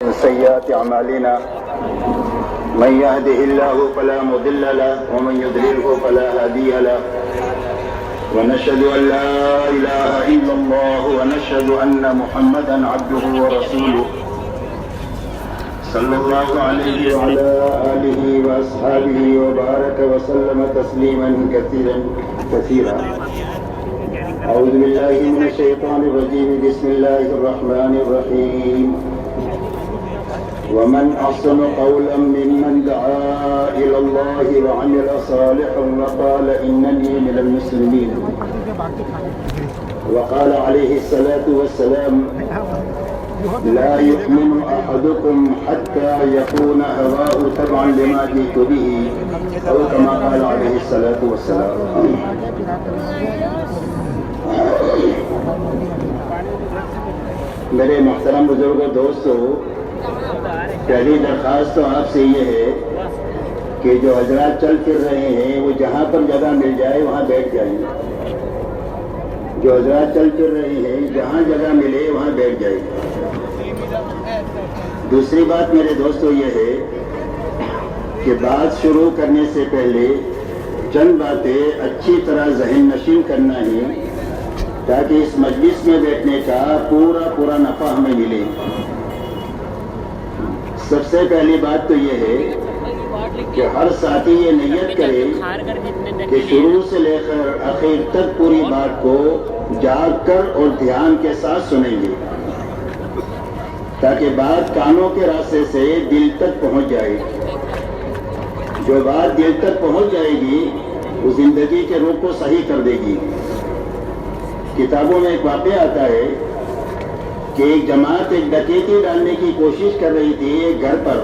سيئات أعمالنا من يهده الله فلا مضل له ومن يضلله فلا هادي له ونشهد أن لا إله إلا الله ونشهد أن محمدا عبده ورسوله صلى الله عليه وعلى آله وأصحابه وبارك وسلم تسليما كثيرا أعوذ بالله من الشيطان الرجيم بسم الله الرحمن الرحيم ومن أحسن قولا ممن دعا إلى الله وعمل صالحا وقال إنني من المسلمين وقال عليه الصلاة والسلام لا يؤمن أحدكم حتى يكون هواه تبعا لما جئت به أو كما قال عليه الصلاة والسلام. میرے محترم بزرگوں دوستوں، پہلی درخواست تو آپ سے یہ ہے کہ جو حضرات چل پھر رہے ہیں وہ جہاں پر جگہ مل جائے وہاں بیٹھ جائیں. جو حضرات چل پھر رہے ہیں جہاں جگہ ملے وہاں بیٹھ جائیں. دوسری بات میرے دوستوں یہ ہے کہ بات شروع کرنے سے پہلے چند باتیں اچھی طرح ذہن نشین کرنا ہے تاکہ اس مجلس میں بیٹھنے کا پورا نفع ہمیں ملے. سب سے پہلی بات تو یہ ہے کہ ہر ساتھی یہ نیت کرے کہ شروع سے لے کر آخر تک پوری بات کو جاگ کر اور دھیان کے ساتھ سنیں گے تاکہ بات کانوں کے راستے سے دل تک پہنچ جائے. جو بات دل تک پہنچ جائے گی وہ زندگی کے رخ کو صحیح کر دے گی. کتابوں میں ایک واقعہ آتا ہے کہ ایک جماعت ایک ڈکیتی ڈالنے کی کوشش کر رہی تھی ایک گھر پر.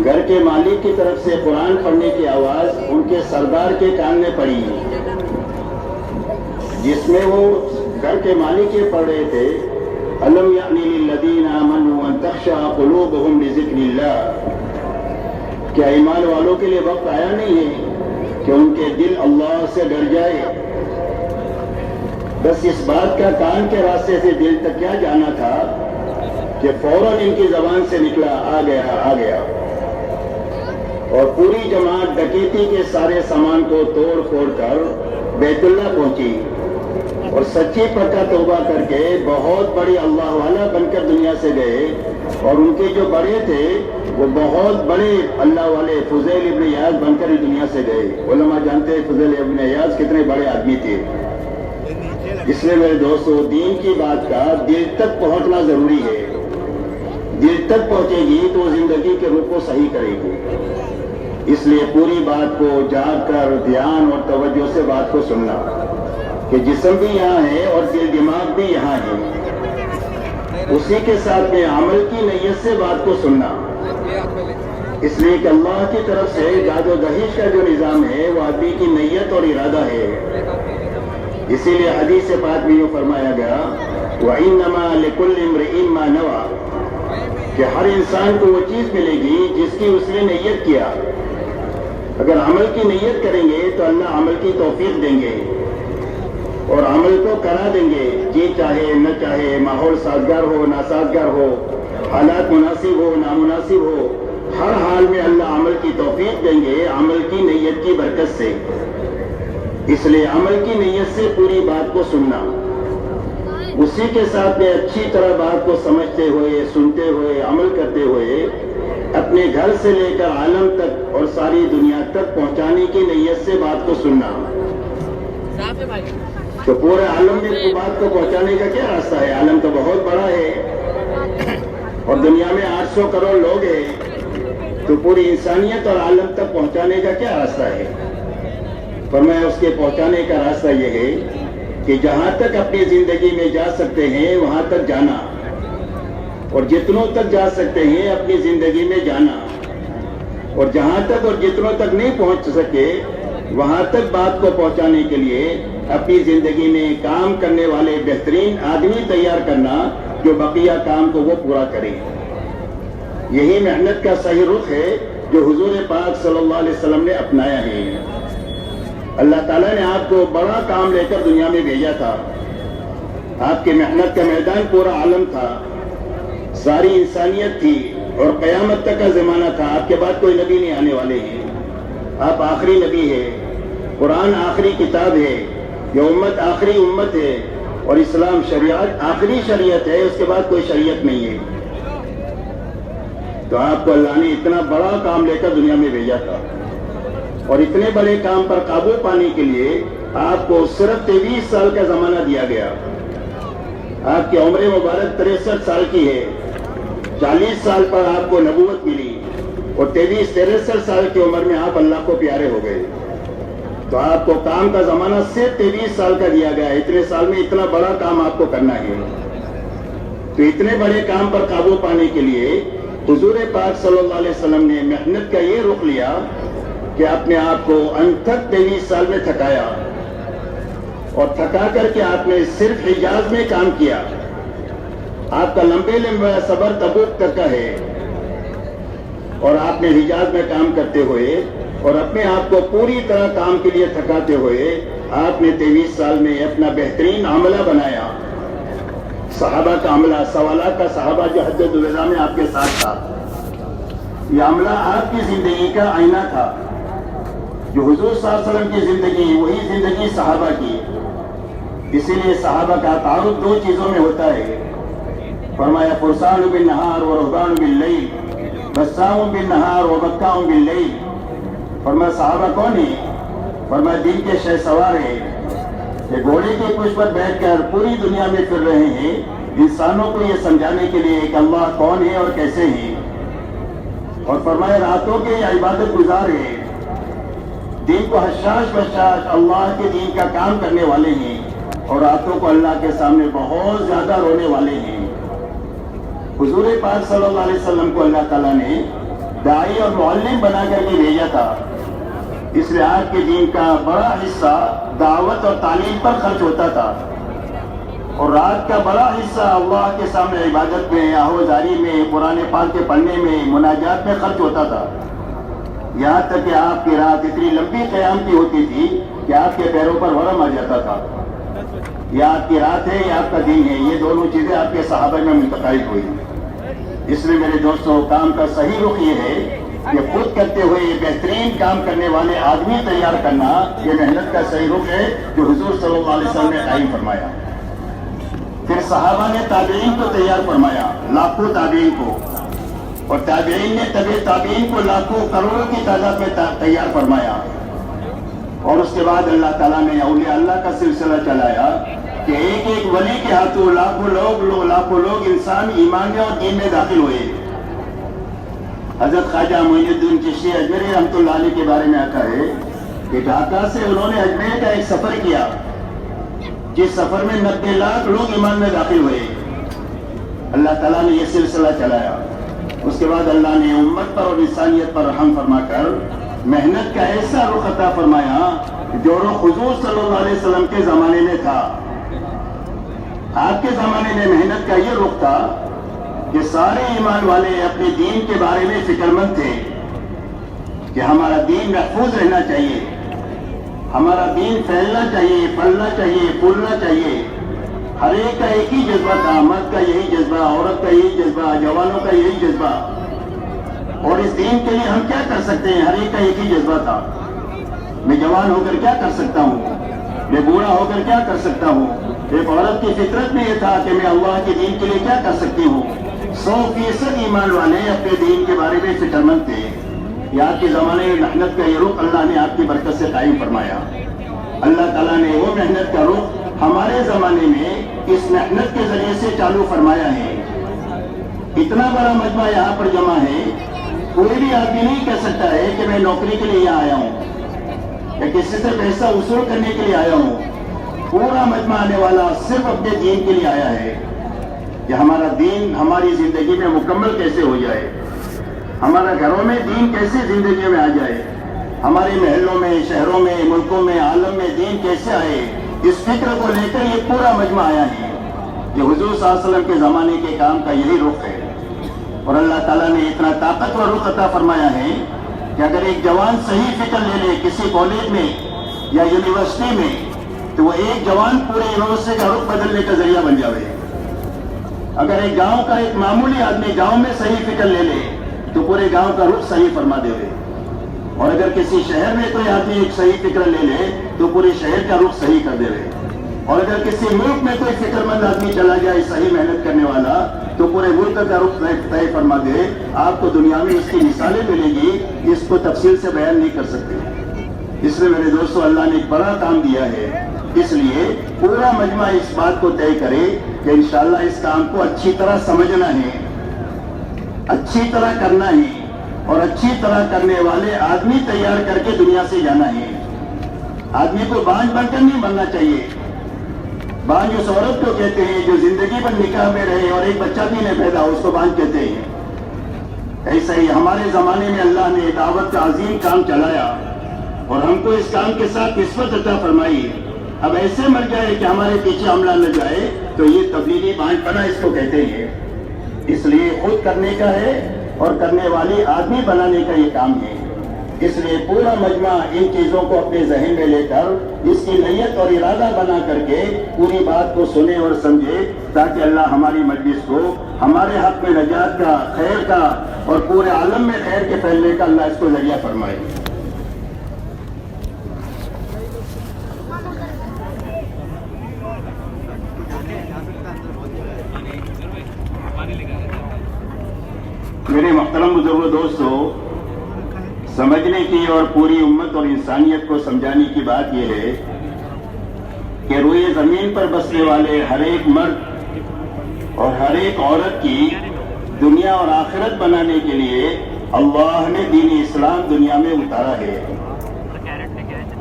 گھر کے مالک کی طرف سے قرآن پڑھنے کی آواز ان کے سردار کے کان میں پڑی جس میں وہ گھر کے مالک یہ پڑھ رہے تھے أَلَمْ يَعْنِ لِلَّذِينَ آمَنُوا أَن تَخْشَعَ قُلُوبُهُمْ لِذِكْرِ اللَّهِ. کیا ایمان والوں کے لیے وقت آیا نہیں ہے کہ ان کے دل اللہ سے ڈر جائے؟ بس اس بات کا کان کے راستے سے دل تک کیا جانا تھا کہ فوراً ان کی زبان سے نکلا آ گیا. اور پوری جماعت ڈکیتی کے سارے سامان کو توڑ پھوڑ کر بیت اللہ پہنچی اور سچی پکا توبہ کر کے بہت بڑی اللہ والا بن کر دنیا سے گئے. اور ان کے جو بڑے تھے وہ بہت بڑے اللہ والے فضیل ابن ایاز بن کر دنیا سے گئے. علماء جانتے ہیں فضیل ابن ایاز کتنے بڑے آدمی تھے. اس لیے میرے دوستو دین کی بات کا دل تک پہنچنا ضروری ہے. دل تک پہنچے گی تو زندگی کے رخ کو صحیح کرے گی. اس لیے پوری بات کو جاگ کر دھیان اور توجہ سے بات کو سننا کہ جسم بھی یہاں ہے اور دل دماغ بھی یہاں ہے. اسی کے ساتھ میں عمل کی نیت سے بات کو سننا. اس لیے کہ اللہ کی طرف سے داد و دہیش کا جو نظام ہے وہ آدمی کی نیت اور ارادہ ہے. اسی لیے حدیث پاک میں یہ فرمایا گیا وَإِنَّمَا لِكُلِّ امْرِئٍ مَّا نَوَىٰ کہ ہر انسان کو وہ چیز ملے گی جس کی اس نے نیت کیا. اگر عمل کی نیت کریں گے تو اللہ عمل کی توفیق دیں گے اور عمل کو کرا دیں گے. جی چاہے نہ چاہے، ماحول سازگار ہو ناسازگار ہو، حالات مناسب ہو نامناسب ہو، ہر حال میں اللہ عمل کی توفیق دیں گے عمل کی نیت کی برکت سے. اس لیے عمل کی نیت سے پوری بات کو سننا، اسی کے ساتھ میں اچھی طرح بات کو سمجھتے ہوئے سنتے ہوئے عمل کرتے ہوئے اپنے گھر سے لے کر عالم تک اور ساری دنیا تک پہنچانے کی نیت سے بات کو سننا. تو پورے عالم میں بات کو پہنچانے کا کیا راستہ ہے؟ عالم تو بہت بڑا ہے اور دنیا میں 800 کروڑ لوگ ہیں. تو پوری انسانیت اور عالم تک پہنچانے کا کیا راستہ ہے؟ فرمایا اس کے پہنچانے کا راستہ یہ ہے کہ جہاں تک اپنی زندگی میں جا سکتے ہیں وہاں تک جانا اور جتنوں تک جا سکتے ہیں اپنی زندگی میں جانا اور جہاں تک اور جتنوں تک نہیں پہنچ سکے وہاں تک بات کو پہنچانے کے لیے اپنی زندگی میں کام کرنے والے بہترین آدمی تیار کرنا جو بقیہ کام کو وہ پورا کرے. یہی محنت کا صحیح رخ ہے جو حضور پاک صلی اللہ علیہ وسلم نے اپنایا ہے. اللہ تعالیٰ نے آپ کو بڑا کام لے کر دنیا میں بھیجا تھا. آپ کی محنت کا میدان پورا عالم تھا. ساری انسانیت تھی اور قیامت تک کا زمانہ تھا. آپ کے بعد کوئی نبی نہیں آنے والے ہیں. آپ آخری نبی ہے. قرآن آخری کتاب ہے. یہ امت آخری امت ہے اور اسلام شریعت آخری شریعت ہے. اس کے بعد کوئی شریعت نہیں ہے. تو آپ کو اللہ نے اتنا بڑا کام لے کر دنیا میں بھیجا تھا اور اتنے بڑے کام پر قابو پانے کے لیے آپ کو صرف 23 سال کا زمانہ دیا گیا. آپ کی عمر مبارک 63 سال کی ہے. 40 سال پر آپ کو نبوت ملی اور 63 سال کی عمر میں آپ اللہ کو پیارے ہو گئے. تو آپ کو کام کا زمانہ صرف 23 سال کا دیا گیا. اتنے سال میں اتنا بڑا کام آپ کو کرنا ہے. تو اتنے بڑے کام پر قابو پانے کے لیے حضور پاک صلی اللہ علیہ وسلم نے محنت کا یہ رخ لیا کہ اپنے آپ کو انتھک 23 سال میں تھکایا اور تھکا کر کے آپ نے صرف حجاز میں کام کیا. آپ کا لمبے سفر تبوک تک کا ہے اور آپ نے حجاز میں کام کرتے ہوئے اور اپنے آپ کو پوری طرح کام کے لیے تھکاتے ہوئے آپ نے 23 سال میں اپنا بہترین عملہ بنایا. صحابہ کا عملہ، سوالات کا صحابہ جو حجۃ الوداع میں آپ کے ساتھ تھا، یہ عملہ آپ کی زندگی کا آئینہ تھا. جو حضور صلی اللہ علیہ وسلم کی زندگی وہی زندگی صحابہ کی. اسی لیے صحابہ کا تعارف 2 چیزوں میں ہوتا ہے. فرمایا فرسان بالنہار و رہبان باللیل، بسام بالنہار و بکام باللیل. فرمایا صحابہ کون ہے؟ فرمایا دین کے شہ سوار ہے. یہ گھوڑے کے پشت پر بیٹھ کر پوری دنیا میں پھر رہے ہیں انسانوں کو یہ سمجھانے کے لیے کہ اللہ کون ہے اور کیسے ہیں. اور فرمایا راتوں کے عبادت گزار ہیں، دین کو حشاش بشاش اللہ کے دین کا کام کرنے والے ہیں اور راتوں کو اللہ کے سامنے بہت زیادہ رونے والے ہیں. حضور پاک صلی اللہ علیہ وسلم کو اللہ تعالیٰ نے داعی اور معلم بنا کر کے بھیجا تھا. اس لیے آج کے دین کا بڑا حصہ دعوت اور تعلیم پر خرچ ہوتا تھا اور رات کا بڑا حصہ اللہ کے سامنے عبادت میں، آہوازاری میں، قرآن پاک کے پڑھنے میں، مناجات میں خرچ ہوتا تھا. یہاں تک کہ آپ کی رات اتنی لمبی قیام کی ہوتی تھی کہ آپ کے پیروں پر ورم آ جاتا تھا. یہ آپ کی رات ہے، یہ آپ کا دین ہے. یہ دونوں چیزیں آپ کے صحابہ میں منتقل ہوئی. اس لیے میرے دوستوں، کام کا صحیح رخ یہ ہے کہ خود کرتے ہوئے یہ بہترین کام کرنے والے آدمی تیار کرنا، یہ محنت کا صحیح رخ ہے جو حضور صلی اللہ علیہ وسلم نے قائم فرمایا. پھر صحابہ نے تابعین کو تیار فرمایا، لاکھوں تابعین کو، اور تابعین نے تابعین کو لاکھوں کروڑوں کی تعداد میں تیار فرمایا. اور اس کے بعد اللہ تعالیٰ نے اولیاء اللہ کا سلسلہ چلایا کہ ایک ایک ولی کے ہاتھوں لاکھوں لوگ انسان ایمان میں اور دین میں داخل ہوئے. حضرت خواجہ معین الدین چشتی اجمیری رحمۃ اللہ علیہ کے بارے میں آتا ہے کہ ڈھاکہ سے انہوں نے اجمیر کا ایک سفر کیا جس سفر میں 90 لاکھ لوگ ایمان میں داخل ہوئے. اللہ تعالیٰ نے یہ سلسلہ چلایا. اس کے بعد اللہ نے امت پر اور انسانیت پر رحم فرما کر محنت کا ایسا رخ عطا فرمایا جو رخ حضور صلی اللہ علیہ وسلم کے زمانے میں تھا. آپ کے زمانے میں محنت کا یہ رخ تھا کہ سارے ایمان والے اپنے دین کے بارے میں فکر مند تھے کہ ہمارا دین محفوظ رہنا چاہیے، ہمارا دین پھیلنا چاہیے، پھلنا چاہیے، پھولنا چاہیے. ہر ایک کا ایک ہی جذبہ تھا، مرد کا یہی جذبہ، عورت کا یہی جذبہ، جوانوں کا یہی جذبہ. اور اس دین کے لیے ہم کیا کر سکتے ہیں؟ ہر ایک کا ایک ہی جذبہ تھا. میں جوان ہو کر کیا کر سکتا ہوں؟ میں بوڑھا ہو کر کیا کر سکتا ہوں؟ ایک عورت کی فطرت میں یہ تھا کہ میں اللہ کے دین کے لیے کیا کر سکتی ہوں. 100% ایمان والے اپنے دین کے بارے میں فکر مند تھے. آج کے زمانے میں محنت کا یہ رخ اللہ نے آپ کی برکت سے قائم فرمایا. اللہ تعالیٰ نے وہ محنت کا رخ ہمارے زمانے میں اس محنت کے ذریعے سے چالو فرمایا ہے. اتنا بڑا مجمع یہاں پر جمع ہے، کوئی بھی آدمی نہیں کہہ سکتا ہے کہ میں نوکری کے لیے یہاں آیا ہوں یا کسی سے پیسہ وصول کرنے کے لیے آیا ہوں. پورا مجمع آنے والا صرف اپنے دین کے لیے آیا ہے کہ ہمارا دین ہماری زندگی میں مکمل کیسے ہو جائے، ہمارا گھروں میں دین کیسے زندگی میں آ جائے، ہمارے محلوں میں، شہروں میں، ملکوں میں، عالم میں دین کیسے آئے. اس فکر کو لے کر یہ پورا مجمع آیا ہے. یہ حضور صلی اللہ علیہ وسلم کے زمانے کے کام کا یہی رخ ہے. اور اللہ تعالیٰ نے اتنا طاقتور رخ عطا فرمایا ہے کہ اگر ایک جوان صحیح فکر لے لے کسی کالج میں یا یونیورسٹی میں تو وہ ایک جوان پورے یونیورسٹی کا رخ بدلنے کا ذریعہ بن جائے. اگر ایک گاؤں کا ایک معمولی آدمی گاؤں میں صحیح فکر لے لے تو پورے گاؤں کا رخ صحیح فرما دے گے، اور اگر کسی شہر میں کوئی آدمی ایک صحیح فکر لے لے تو پورے شہر کا رخ صحیح کر دے گے، اور اگر کسی ملک میں کوئی فکر مند آدمی چلا جائے صحیح محنت کرنے والا تو پورے ملک کا رخ طے فرما دے۔ آپ کو دنیا میں اس کی مثالیں ملیں گی، اس کو تفصیل سے بیان نہیں کر سکتے۔ اس لیے میرے دوستو اللہ نے ایک بڑا کام دیا ہے، اس لیے پورا مجمع اس بات کو طے کرے کہ انشاءاللہ اس کام کو اچھی طرح سمجھنا ہے، اچھی طرح کرنا ہے، اور اچھی طرح کرنے والے آدمی تیار کر کے دنیا سے جانا ہے۔ آدمی کو بانجھ بن کر نہیں بننا چاہیے۔ بانجھ اس عورت کو کہتے ہیں جو زندگی بھر نکاح میں رہے اور ایک بچہ بھی نہیں پیدا ہو، اس کو بانجھ کہتے ہیں۔ ایسا ہی ہمارے زمانے میں اللہ نے دعوت کا عظیم کام چلایا اور ہم کو اس کام کے ساتھ نسبت عطا فرمائی۔ اب ایسے مر جائے کہ ہمارے پیچھے عملہ نہ جائے تو یہ تبلیغی بانجھ پنا اس کو کہتے ہیں۔ اس لیے خود کرنے کا ہے اور کرنے والی آدمی بنانے کا یہ کام ہے۔ اس لیے پورا مجمع ان چیزوں کو اپنے ذہن میں لے کر اس کی نیت اور ارادہ بنا کر کے پوری بات کو سنے اور سمجھے، تاکہ اللہ ہماری مجلس کو ہمارے حق میں نجات کا، خیر کا اور پورے عالم میں خیر کے پھیلنے کا اللہ اس کو ذریعہ فرمائے۔ میرے محترم بزرگوں، دوستو، سمجھنے کی اور پوری امت اور انسانیت کو سمجھانے کی بات یہ ہے کہ روئے زمین پر بسنے والے ہر ایک مرد اور ہر ایک عورت کی دنیا اور آخرت بنانے کے لیے اللہ نے دین اسلام دنیا میں اتارا ہے،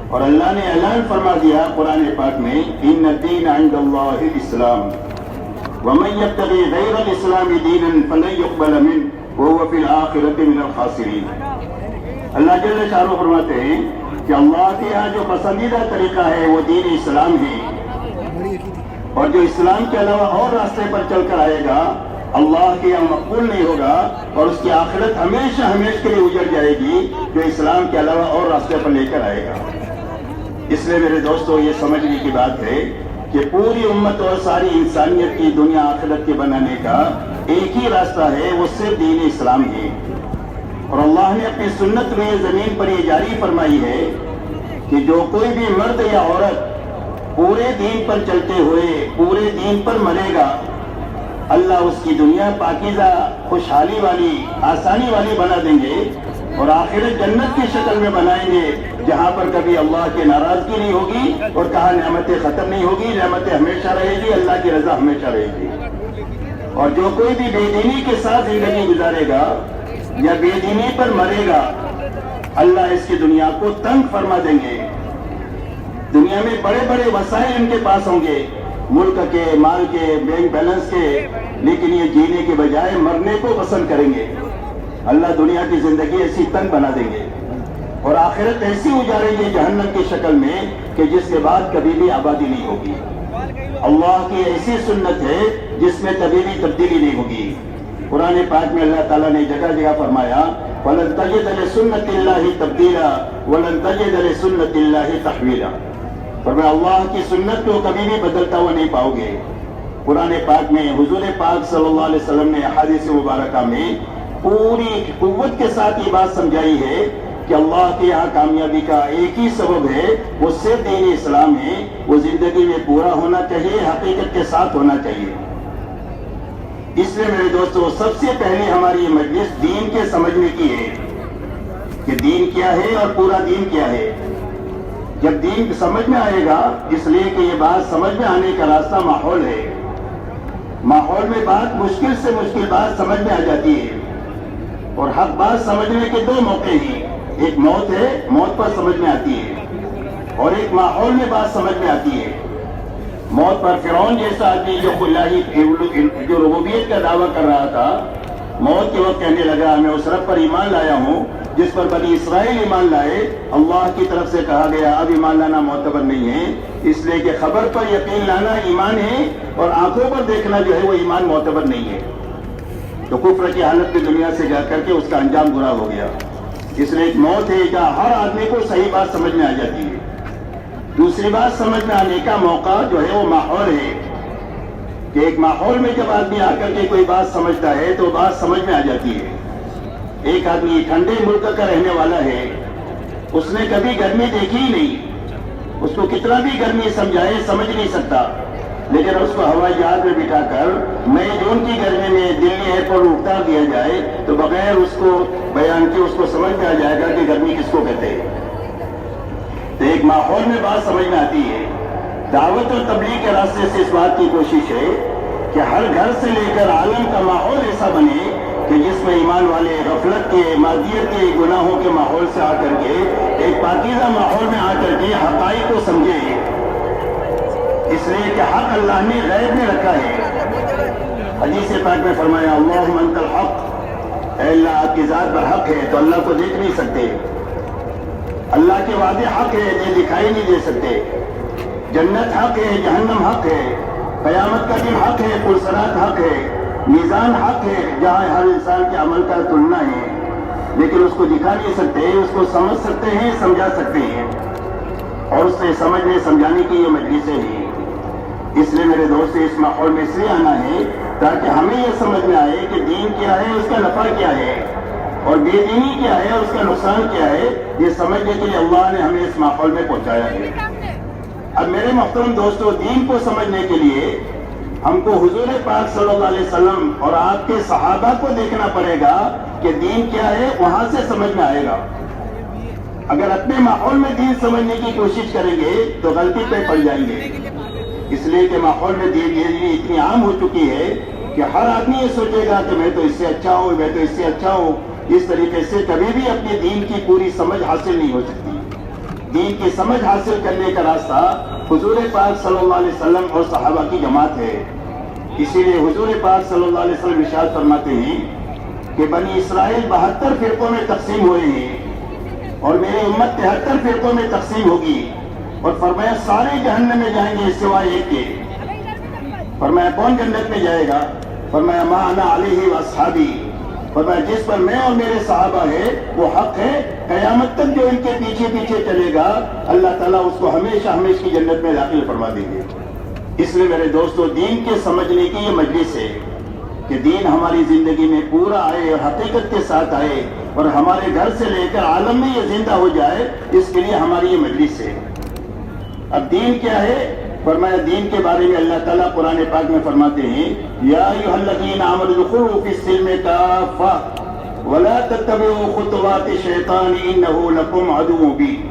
اور اللہ نے اعلان فرما دیا قرآن پاک میں، ان الدین عند اللہ الاسلام ومن یبتغی غیر الاسلام دینا فلن یقبل منہ وهو فی الآخرۃ من الخاسرین۔ اللہ جل شانہ فرماتے ہیں کہ اللہ کے یہاں جو پسندیدہ طریقہ ہے وہ دین اسلام ہے، اور جو اسلام کے علاوہ اور راستے پر چل کر آئے گا اللہ کے یہاں مقبول نہیں ہوگا، اور اس کی آخرت ہمیشہ ہمیشہ کے لیے اجڑ جائے گی جو اسلام کے علاوہ اور راستے پر لے کر آئے گا۔ اس لیے میرے دوستو یہ سمجھنے کی بات ہے کہ پوری امت اور ساری انسانیت کی دنیا آخرت کے بنانے کا ایک ہی راستہ ہے، وہ صرف دین اسلام ہے، اور اللہ نے اپنی سنت میں زمین پر یہ جاری فرمائی ہے کہ جو کوئی بھی مرد یا عورت پورے دین پر چلتے ہوئے پورے دین پر مرے گا، اللہ اس کی دنیا پاکیزہ، خوشحالی والی، آسانی والی بنا دیں گے، اور آخرت جنت کی شکل میں بنائیں گے، جہاں پر کبھی اللہ کی ناراضگی نہیں ہوگی اور کہاں نعمتیں ختم نہیں ہوگی، نعمتیں ہمیشہ رہے گی، اللہ کی رضا ہمیشہ رہے گی۔ اور جو کوئی بھی بے دینی کے ساتھ زندگی گزارے گا یا بے دینی پر مرے گا، اللہ اس کی دنیا کو تنگ فرما دیں گے۔ دنیا میں بڑے بڑے وسائل ان کے پاس ہوں گے، ملک کے، مال کے، بینک بیلنس کے، لیکن یہ جینے کے بجائے مرنے کو پسند کریں گے۔ اللہ دنیا کی زندگی ایسی تنگ بنا دیں گے، اور آخرت ایسی اجاریں گے جہنم کی شکل میں کہ جس کے بعد کبھی بھی آبادی نہیں ہوگی۔ اللہ کی ایسی سنت ہے جس میں کبھی بھی تبدیلی نہیں ہوگی۔ قرآن پاک میں اللہ تعالیٰ نے جگہ جگہ فرمایا، وَلَن تَجِدَ لِسُنَّتِ اللَّهِ تَبْدِيلًا وَلَن تَجِدَ لِسُنَّتِ اللَّهِ تَحْوِيلًا۔ فرمایا اللہ کی سنت کو کبھی بھی بدلتا ہوا نہیں پاؤ گے۔ قرآن پاک میں حضور پاک صلی اللہ علیہ وسلم نے احادیث مبارکہ میں پوری قوت کے ساتھ یہ بات سمجھائی ہے کہ اللہ کے یہاں کامیابی کا ایک ہی سبب ہے، وہ صرف دین اسلام ہے، وہ زندگی میں پورا ہونا چاہیے، حقیقت کے ساتھ ہونا چاہیے۔ اس لیے میرے دوستو سب سے پہلے ہماری یہ مجلس دین کے سمجھنے کی ہے کہ دین کیا ہے اور پورا دین کیا ہے۔ جب دین سمجھ میں آئے گا، اس لیے کہ یہ بات سمجھ میں آنے کا راستہ ماحول ہے، ماحول میں بات مشکل سے مشکل بات سمجھ میں آ جاتی ہے، اور حق بات سمجھنے کے دو موقع ہیں، ایک موت ہے، موت پر سمجھ میں آتی ہے، اور ایک ماحول میں بات سمجھ میں آتی ہے۔ موت پر فرعون جیسا آدمی جو ربوبیت کا دعویٰ کر رہا تھا، موت کے وقت کہنے لگا میں اس رب پر ایمان لایا ہوں جس پر بنی اسرائیل ایمان لائے، اللہ کی طرف سے کہا گیا اب ایمان لانا معتبر نہیں ہے، اس لیے کہ خبر پر یقین لانا ایمان ہے اور آنکھوں پر دیکھنا جو ہے وہ ایمان معتبر نہیں ہے۔ تو کفر کی حالت میں دنیا سے جا کر کے اس کا انجام برا ہو گیا۔ اس لیے ایک موت ہے جہاں ہر آدمی کو صحیح بات سمجھ میں آ جاتی ہے۔ دوسری بات سمجھ میں آنے کا موقع جو ہے وہ ماحول ہے، کہ ایک ماحول میں جب آدمی آ کر کے کوئی بات سمجھتا ہے تو بات سمجھ میں آ جاتی ہے. ایک آدمی ٹھنڈے ملک کا رہنے والا ہے, اس نے کبھی گرمی دیکھی ہی نہیں, اس کو کتنا بھی گرمی سمجھائے سمجھ نہیں سکتا, لیکن اس کو ہوائی جہاز میں بٹھا کر مئی جون کی گرمی میں دلی ایئرپورٹ اتار دیا جائے تو بغیر اس کو بیان کے اس کو سمجھ میں آ جائے گا کہ گرمی کس کو کہتے ہیں. تو ایک ماحول میں بات سمجھ میں آتی ہے. دعوت اور تبلیغ کے راستے سے اس بات کی کوشش ہے کہ ہر گھر سے لے کر عالم کا ماحول ایسا بنے کہ جس میں ایمان والے غفلت کے, معصیت کے, گناہوں کے ماحول سے آ کر کے ایک پاکیزہ ماحول میں آ کر کے حقائق کو سمجھے, اس لیے کہ حق اللہ نے غیب میں رکھا ہے. حدیث پاک میں فرمایا اللہم انت الحق, اے اللہ آپ کی ذات پر حق ہے تو اللہ کو دیکھ نہیں سکتے, اللہ کے وعدے حق ہے یہ دکھائی نہیں دے سکتے, جنت حق ہے, جہنم حق ہے, قیامت کا دن حق ہے, پرصراط حق ہے, میزان حق ہے جہاں ہر انسان کے عمل کا تلنا ہے, لیکن اس کو دکھا نہیں سکتے, اس کو سمجھ سکتے ہیں, سمجھا سکتے ہیں, اور اس سے سمجھنے سمجھانے کی یہ مجلسیں ہیں. اس لیے میرے دوست اس ماحول میں اس لیے آنا ہے تاکہ ہمیں یہ سمجھ میں آئے کہ دین کیا ہے, اس کا نفع کیا ہے, اور بے دینی کیا ہے, اس کا نقصان کیا ہے, یہ سمجھنے کے لیے اللہ نے ہمیں اس ماحول میں پہنچایا ہے. اب میرے محترم دوستو, دین کو سمجھنے کے لیے ہم کو حضور پاک صلی اللہ علیہ وسلم اور آپ کے صحابہ کو دیکھنا پڑے گا کہ دین کیا ہے, وہاں سے سمجھ میں آئے گا. اگر اپنے ماحول میں دین سمجھنے کی کوشش کریں گے تو غلطی پہ پڑ جائیں گے, اس لیے کہ ماحول میں دین یہ اتنی عام ہو چکی ہے کہ ہر آدمی یہ سوچے گا کہ میں تو اس سے اچھا ہوں, میں تو اس سے اچھا ہوں. اس طریقے سے کبھی بھی اپنے دین کی پوری سمجھ حاصل نہیں ہو سکتی. دین کی سمجھ حاصل کرنے کا راستہ حضور پاک صلی اللہ علیہ وسلم اور صحابہ کی جماعت ہے. اسی لیے حضور پاک صلی اللہ علیہ وسلم ارشاد فرماتے ہیں کہ بنی اسرائیل 72 فرقوں میں تقسیم ہوئے ہیں اور میری امت 73 فرقوں میں تقسیم ہوگی, اور فرمایا سارے جہنم میں جائیں گے سوائے ایک کے. فرمایا کون جنت میں جائے گا؟ فرمایا ما انا علیہ واصحابی, فرمایا جس پر میں اور میرے صحابہ ہے وہ حق ہے. قیامت تک جو ان کے پیچھے پیچھے چلے گا اللہ تعالیٰ اس کو ہمیشہ ہمیشہ کی جنت میں داخل فرما دیں گے. اس لیے میرے دوستو, دین کے سمجھنے کی یہ مجلس ہے کہ دین ہماری زندگی میں پورا آئے اور حقیقت کے ساتھ آئے اور ہمارے گھر سے لے کر عالم میں یہ زندہ ہو جائے, اس کے لیے ہماری یہ مجلس ہے. اب دین کیا ہے؟ فرمایا دین کے بارے میں اللہ تعالیٰ قرآن پاک میں فرماتے ہیں یا ایھا الذین آمنوا ادخلوا فی السلم کافۃ ولا تتبعوا خطوات الشیطان انہ لکم عدو مبین.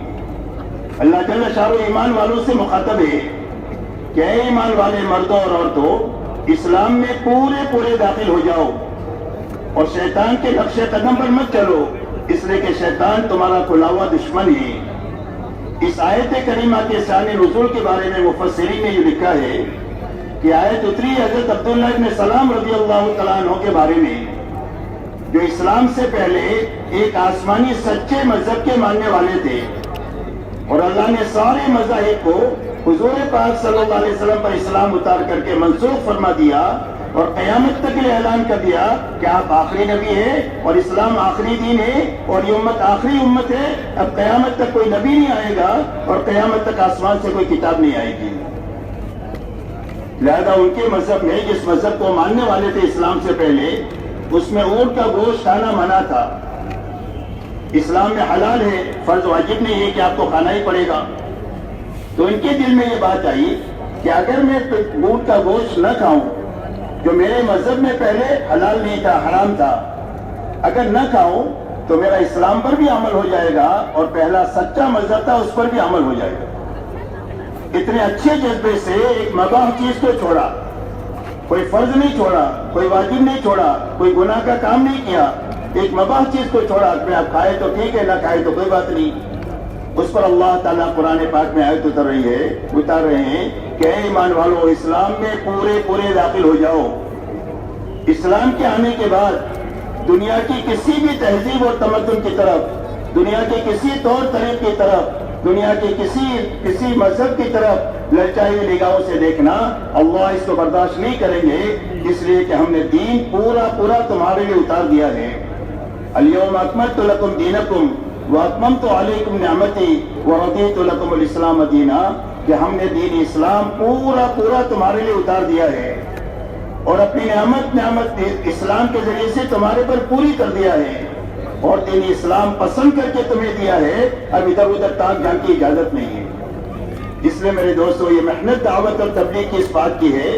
اللہ جل شانہ ایمان والوں سے مخاطب ہے کہ اے ایمان والے مردوں اور عورتوں, اسلام میں پورے پورے داخل ہو جاؤ اور شیطان کے نقش قدم پر مت چلو, اس لیے کہ شیطان تمہارا کھلا ہوا دشمن ہے. اس آیت کریمہ کے شان نزول کے بارے میں مفسرین نے یہ لکھا ہے کہ آیت اتری حضرت عبداللہ ابن سلام رضی اللہ تعالیٰ عنہ کے بارے میں, جو اسلام سے پہلے ایک آسمانی سچے مذہب کے ماننے والے تھے, اور اللہ نے سارے مذاہب کو حضور پاک صلی اللہ علیہ وسلم پر اسلام اتار کر کے منسوخ فرما دیا اور قیامت تک یہ اعلان کر دیا کہ آپ آخری نبی ہیں اور اسلام آخری دین ہے اور یہ امت آخری امت ہے. اب قیامت تک کوئی نبی نہیں آئے گا اور قیامت تک آسمان سے کوئی کتاب نہیں آئے گی. لہذا ان کے مذہب میں, جس مذہب کو ماننے والے تھے اسلام سے پہلے, اس میں اونٹ کا گوشت کھانا منع تھا. اسلام میں حلال ہے, فرض واجب نہیں ہے کہ آپ کو کھانا ہی پڑے گا. تو ان کے دل میں یہ بات آئی کہ اگر میں اونٹ کا گوشت نہ کھاؤں جو میرے مذہب میں پہلے حلال نہیں تھا, حرام تھا, اگر نہ کھاؤں تو میرا اسلام پر بھی عمل ہو جائے گا اور پہلا سچا مذہب تھا اس پر بھی عمل ہو جائے گا. اتنے اچھے جذبے سے ایک مباح چیز کو چھوڑا, کوئی فرض نہیں چھوڑا, کوئی واجب نہیں چھوڑا, کوئی گناہ کا کام نہیں کیا, ایک مباح چیز کو چھوڑا کہ آپ کھائے تو ٹھیک ہے, نہ کھائے تو کوئی بات نہیں. اس پر اللہ تعالیٰ قرآن پاک میں آیت اتار رہے ہیں کہ اے ایمان والو, اسلام میں پورے پورے داخل ہو جاؤ. اسلام کے آنے کے بعد دنیا کی کسی بھی تہذیب اور تمدن کی طرف, دنیا کے کسی طور طریق کی طرف, دنیا کے کسی مذہب کی طرف للچائی ہوئی نگاہوں سے دیکھنا اللہ اس کو برداشت نہیں کریں گے, اس لیے کہ ہم نے دین پورا پورا تمہارے لیے اتار دیا ہے. الیوم اکملت لکم دینکم واتممت علیکم نعمتی ورضیت لکم الاسلام دینا, کہ ہم نے دین اسلام پورا پورا تمہارے لیے اتار دیا ہے اور اپنی نعمت اسلام کے ذریعے سے تمہارے پر پوری کر دیا ہے اور دین اسلام پسند کر کے تمہیں دیا ہے. اب ادھر ادھر تاک جان کی اجازت نہیں ہے. اس لیے میرے دوستو یہ محنت دعوت اور تبلیغ کی اس بات کی ہے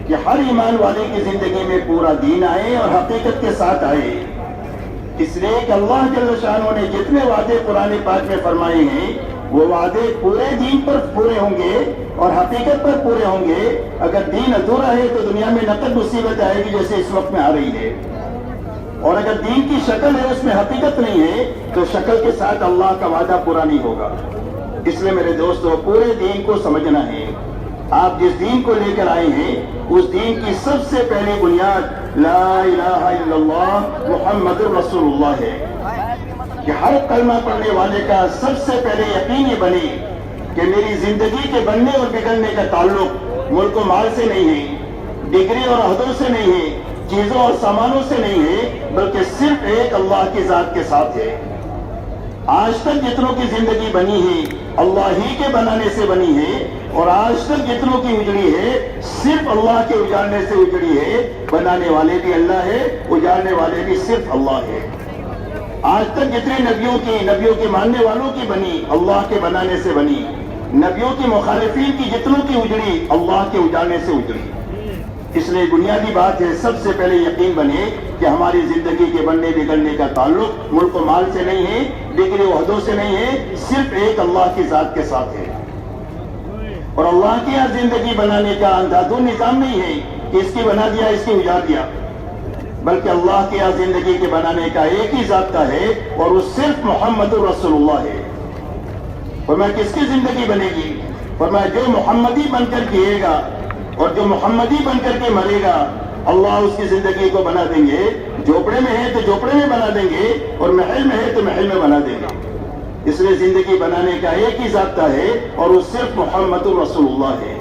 کہ ہر ایمان والے کی زندگی میں پورا دین آئے اور حقیقت کے ساتھ آئے. اس لیے کہ اللہ جل شانہ نے جتنے وعدے قرآن پاک میں فرمائے ہیں وہ وعدے پورے دین پر پورے ہوں گے اور حقیقت پر پورے ہوں گے. اگر دین ادھورا ہے تو دنیا میں نقد مصیبت آئے گی جیسے اس وقت میں آ رہی ہے. اور اگر دین کی شکل ہے اس میں حقیقت نہیں ہے تو شکل کے ساتھ اللہ کا وعدہ پورا نہیں ہوگا. اس لیے میرے دوستو پورے دین کو سمجھنا ہے. آپ جس دین کو لے کر آئے ہیں اس دین کی سب سے پہلی بنیاد لا الہ الا اللہ محمد رسول اللہ ہے. کہ ہر کلمہ پڑھنے والے کا سب سے پہلے یقین یہ بنے کہ میری زندگی کے بننے اور بگڑنے کا تعلق ملک و مال سے نہیں ہے، ڈگری اور عہدوں سے نہیں ہے، چیزوں اور سامانوں سے نہیں ہے، بلکہ صرف ایک اللہ کی ذات کے ساتھ ہے. آج تک جتنوں کی زندگی بنی ہے اللہ ہی کے بنانے سے بنی ہے اور آج تک جتنوں کی اجڑی ہے صرف اللہ کے اجاڑنے سے اجڑی ہے. بنانے والے بھی اللہ ہے، اجاڑنے والے بھی صرف اللہ ہے. آج تک جتنے نبیوں کے ماننے والوں کی بنی اللہ کے بنانے سے بنی، نبیوں کی مخالفین کی جتنوں کی اجڑی اللہ کے اجاڑنے سے اجڑی. اس لیے بنیادی بات ہے سب سے پہلے یقین بنے کہ ہماری زندگی کے بننے بگڑنے کا تعلق ملک و مال سے نہیں ہے، ڈگری و عہدوں سے نہیں ہے، صرف ایک اللہ کی ذات کے ساتھ ہے. اور اللہ کے یہاں زندگی بنانے کا اندھادھند نظام نہیں ہے کہ اس کی بنا دیا اس کی اجاڑ دیا، بلکہ اللہ کے یہاں زندگی کے بنانے کا ایک ہی ذابطہ ہے اور وہ صرف محمد رسول اللہ ہے. فرمایا کس کی زندگی بنے گی؟ فرمایا جو محمدی بن کر جیے گا اور جو محمدی بن کر کے مرے گا اللہ اس کی زندگی کو بنا دیں گے. جھوپڑے میں ہے تو جھوپڑے میں بنا دیں گے اور محل میں ہے تو محل میں بنا دیں گے. اس لیے زندگی بنانے کا ایک ہی ضابطہ ہے اور وہ صرف محمد رسول اللہ ہے.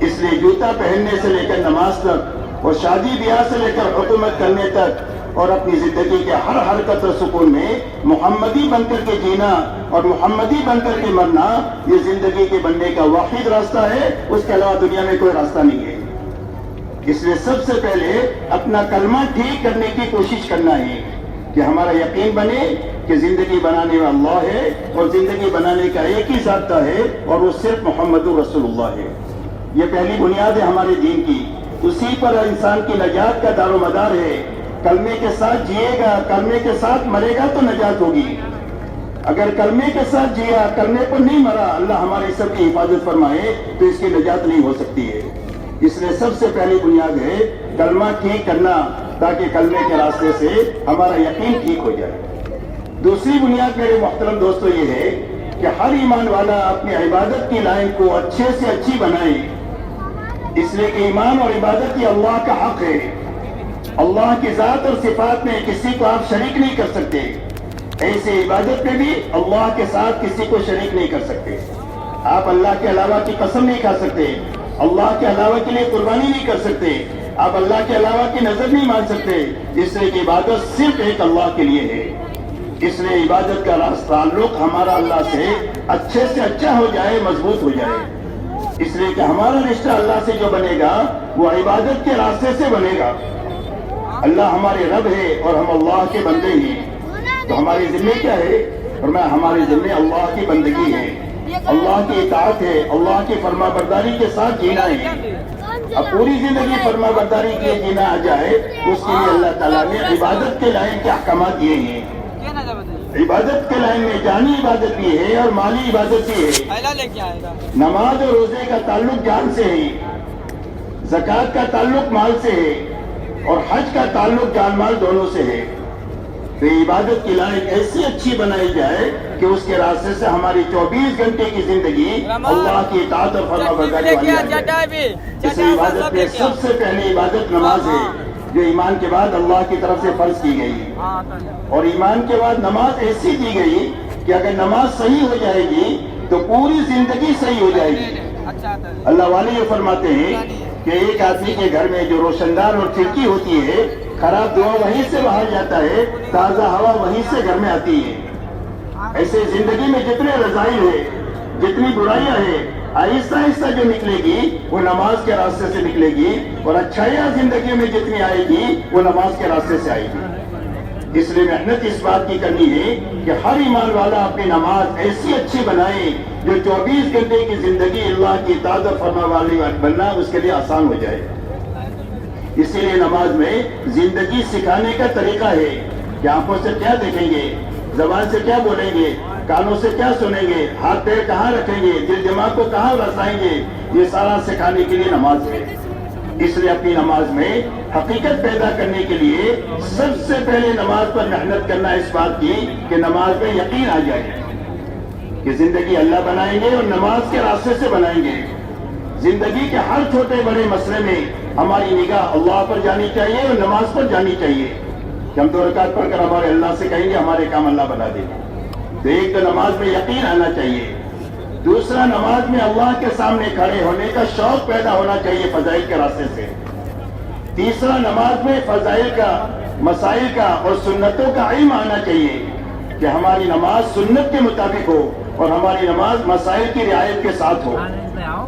اس لیے جوتا پہننے سے لے کر نماز تک اور شادی بیاہ سے لے کر حکومت کرنے تک اور اپنی زندگی کے ہر حرکت و سکون میں محمدی بن کر کے جینا اور محمدی بن کر کے مرنا یہ زندگی کے بننے کا واحد راستہ ہے. اس کے علاوہ دنیا میں کوئی راستہ نہیں ہے. اس لیے سب سے پہلے اپنا کلمہ ٹھیک کرنے کی کوشش کرنا ہے کہ ہمارا یقین بنے کہ زندگی بنانے والا اللہ ہے اور زندگی بنانے کا ایک ہی ضابطہ ہے اور وہ صرف محمد رسول اللہ ہے. یہ پہلی بنیاد ہے ہمارے دین کی. اسی پر انسان کی نجات کا دار و مدار ہے. کلمے کے ساتھ جیے گا، کلمے کے ساتھ مرے گا تو نجات ہوگی. اگر کلمے کے ساتھ جیا، کلمے پر نہیں مرا، اللہ ہماری سب کی حفاظت فرمائے تو اس کی نجات نہیں ہو سکتی ہے. اس لیے سب سے پہلی بنیاد ہے کلمہ ٹھیک کرنا تاکہ کلمے کے راستے سے ہمارا یقین ٹھیک ہو جائے. دوسری بنیاد میرے محترم دوستو یہ ہے کہ ہر ایمان والا اپنی عبادت کی لائن کو اچھے سے اچھی بنائے. اس لیے کہ ایمان اور عبادت یہ اللہ کا حق ہے. اللہ کی ذات اور صفات میں کسی کو آپ شریک نہیں کر سکتے. ایسے عبادت میں بھی اللہ کے ساتھ کسی کو شریک نہیں کر سکتے. آپ اللہ کے علاوہ کی قسم نہیں کھا سکتے، اللہ کے علاوہ کے لیے قربانی نہیں کر سکتے، آپ اللہ کے علاوہ کی نظر نہیں مان سکتے. اس لیے کہ عبادت صرف ایک اللہ کے لیے ہے. اس لیے عبادت کا تعلق ہمارا اللہ سے اچھے سے اچھا ہو جائے، مضبوط ہو جائے. اس لیے کہ ہمارا رشتہ اللہ سے جو بنے گا وہ عبادت کے راستے سے بنے گا. اللہ ہمارے رب ہے اور ہم اللہ کے بندے ہیں. تو ہماری ذمہ کیا ہے؟ فرمایا ہماری ذمہ اللہ کی بندگی ہے، اللہ کی اطاعت ہے، اللہ کی فرما برداری کے ساتھ جینا ہے. اب پوری زندگی فرما برداری کے جینا آ جائے اس کے لیے اللہ تعالیٰ نے عبادت کے لائن کے احکامات دیے ہیں. عبادت کے لائن میں جانی عبادت بھی ہے اور مالی عبادت بھی ہے. نماز اور روزے کا تعلق جان سے ہے، زکوٰۃ کا تعلق مال سے ہے اور حج کا تعلق جان مال دونوں سے ہے. تو عبادت کی لائن ایسی اچھی بنائی جائے کہ اس کے راستے سے ہماری 24 گھنٹے کی زندگی اللہ کی اطاعت اور فرما برداری والی ہے. اس عبادت میں سب سے پہلی عبادت نماز ہے جو ایمان کے بعد اللہ کی طرف سے فرض کی گئی. اور ایمان کے بعد نماز ایسی دی گئی کہ اگر نماز صحیح ہو جائے گی تو پوری زندگی صحیح ہو جائے گی. اللہ والے یہ فرماتے ہیں کہ ایک آدمی کے گھر میں جو روشن دان اور کھڑکی ہوتی ہے خراب دعا وہیں سے باہر جاتا ہے، تازہ ہوا وہیں سے گھر میں آتی ہے. ایسے زندگی میں جتنے رذائل ہیں، جتنی برائیاں ہیں، آہستہ آہستہ جو نکلے گی وہ نماز کے راستے سے نکلے گی، اور اچھائیاں زندگی میں جتنی آئے گی وہ نماز کے راستے سے آئے گی۔ اس لیے محنت اس بات کی کرنی ہے کہ ہر ایمان والا اپنی نماز ایسی اچھی بنائے جو 24 گھنٹے کی زندگی اللہ کی اطاعت و فرما والی بننا اس کے لیے آسان ہو جائے۔ اسی لیے نماز میں زندگی سکھانے کا طریقہ ہے کہ آنکھوں سے کیا دیکھیں گے، زبان سے کیا بولیں گے، کانوں سے کیا سنیں گے، ہاتھ پیر کہاں رکھیں گے، دل دماغ کو کہاں رسائیں گے، یہ سارا سکھانے کے لیے نماز ہے۔ اس لیے اپنی نماز میں حقیقت پیدا کرنے کے لیے سب سے پہلے نماز پر محنت کرنا اس بات کی کہ نماز میں یقین آ جائے کہ زندگی اللہ بنائیں گے اور نماز کے راستے سے بنائیں گے۔ زندگی کے ہر چھوٹے بڑے مسئلے میں ہماری نگاہ اللہ پر جانی چاہیے اور نماز پر جانی چاہیے کہ ہم 2 رکعت پڑھ کر ہمارے اللہ سے کہیں گے ہمارے کام اللہ بنا دے گا۔ تو ایک تو نماز میں یقین آنا چاہیے، دوسرا نماز میں اللہ کے سامنے کھڑے ہونے کا شوق پیدا ہونا چاہیے فضائل کے راستے سے، تیسرا نماز میں فضائل کا، مسائل کا اور سنتوں کا علم آنا چاہیے کہ ہماری نماز سنت کے مطابق ہو اور ہماری نماز مسائل کی رعایت کے ساتھ ہو،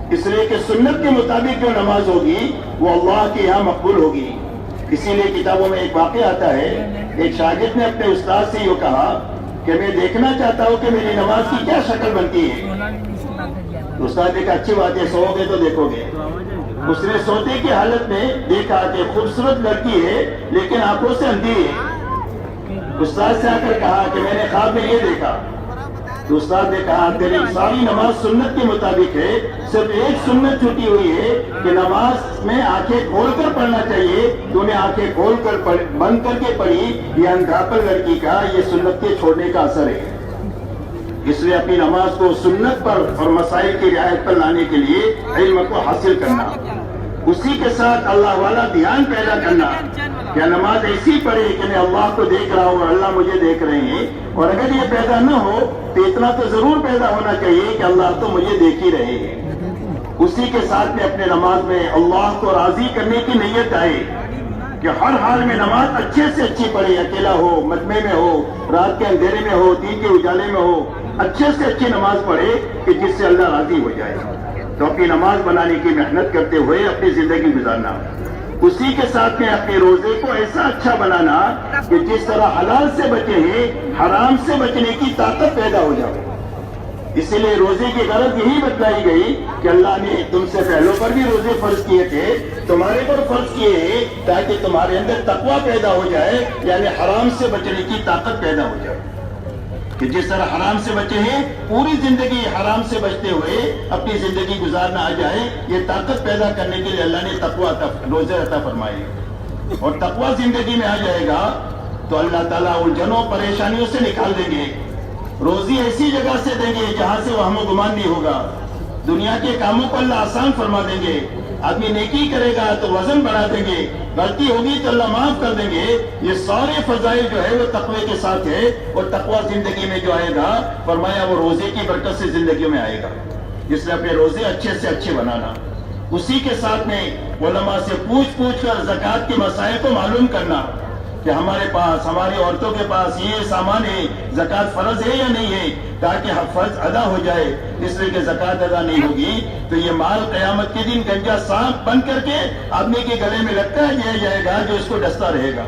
اس لیے کہ سنت کے مطابق جو نماز ہوگی وہ اللہ کے یہاں مقبول ہوگی۔ اسی لیے کتابوں میں ایک واقعہ آتا ہے، ایک شاگرد نے اپنے استاد سے یہ کہا کہ میں دیکھنا چاہتا ہوں کہ میری نماز کی کیا شکل بنتی ہے۔ استاد نے کہا اچھی بات ہے، سو گے تو دیکھو گے۔ اس نے سوتے کی حالت میں دیکھا کہ خوبصورت لڑکی ہے لیکن آنکھوں سے اندھی ہے۔ استاد سے آ کر کہا کہ میں نے خواب میں یہ دیکھا۔ تو استاد نے کہا تیری ساری نماز سنت کے مطابق ہے، صرف ایک سنت چھوٹی ہوئی ہے کہ نماز میں آنکھیں کھول کر پڑھنا چاہیے، تو نے آنکھیں کھول کر بند کر کے پڑھی، یہ اندھاپن لڑکی کا یہ سنت کے چھوڑنے کا اثر ہے۔ اس لیے اپنی نماز کو سنت پر اور مسائل کی رعایت پر لانے کے لیے علم کو حاصل کرنا، اسی کے ساتھ اللہ والا دھیان پیدا کرنا کہ نماز ایسی پڑھے کہ میں اللہ کو دیکھ رہا ہوں اور اللہ مجھے دیکھ رہے ہیں، اور اگر یہ پیدا نہ ہو تو اتنا تو ضرور پیدا ہونا چاہیے کہ اللہ تو مجھے دیکھ ہی رہے ہیں۔ اسی کے ساتھ میں اپنے نماز میں اللہ کو راضی کرنے کی نیت آئے کہ ہر حال میں نماز اچھے سے اچھی پڑھے، اکیلا ہو، مجمع میں ہو، رات کے اندھیرے میں ہو، دن کے اجالے میں ہو، اچھے سے اچھی نماز پڑھے کہ جس سے اللہ راضی ہو جائے۔ تو اپنی نماز بنانے کی محنت کرتے ہوئے اپنی زندگی گزارنا، اسی کے ساتھ میں اپنے روزے کو ایسا اچھا بنانا کہ جس طرح حلال سے بچے ہیں حرام سے بچنے کی طاقت پیدا ہو جائے۔ اسی لیے روزے کی غرض یہی بتلائی گئی کہ اللہ نے تم سے پہلوں پر بھی روزے فرض کیے تھے، تمہارے پر فرض کیے ہیں تاکہ تمہارے اندر تقویٰ پیدا ہو جائے، یعنی حرام سے بچنے کی طاقت پیدا ہو جائے کہ جس طرح حرام سے بچے ہیں پوری زندگی حرام سے بچتے ہوئے اپنی زندگی گزارنا آ جائے۔ یہ طاقت پیدا کرنے کے لیے اللہ نے تقویٰ روزے عطا فرمائے، اور تقویٰ زندگی میں آ جائے گا تو اللہ تعالیٰ الجھنوں پریشانیوں سے نکال دیں گے، روزی ایسی جگہ سے دیں گے جہاں سے وہم و گمان نہیں ہوگا، دنیا کے کاموں کو اللہ آسان فرما دیں گے، آدمی نیکی کرے گا تو وزن بڑھا دیں گے، غلطی ہوگی تو اللہ معاف کر دیں گے۔ یہ سارے فضائل جو ہے وہ تقوی کے ساتھ ہے، اور تقوی زندگی میں جو آئے گا فرمایا وہ روزے کی برکت سے زندگیوں میں آئے گا۔ اس لیے اپنے روزے اچھے سے اچھے بنانا، اسی کے ساتھ میں علماء سے پوچھ کر زکوٰۃ کے مسائل کو معلوم کرنا کہ ہمارے پاس، ہماری عورتوں کے پاس یہ سامان ہے، زکوٰۃ فرض ہے یا نہیں ہے، تاکہ فرض ادا ہو جائے۔ اس لیے کہ زکوٰۃ ادا نہیں ہوگی تو یہ مال قیامت کے دن گنجا سانپ بن کر کے آدمی کے گلے میں لٹکایا دیا جائے گا جو اس کو ڈستا رہے گا،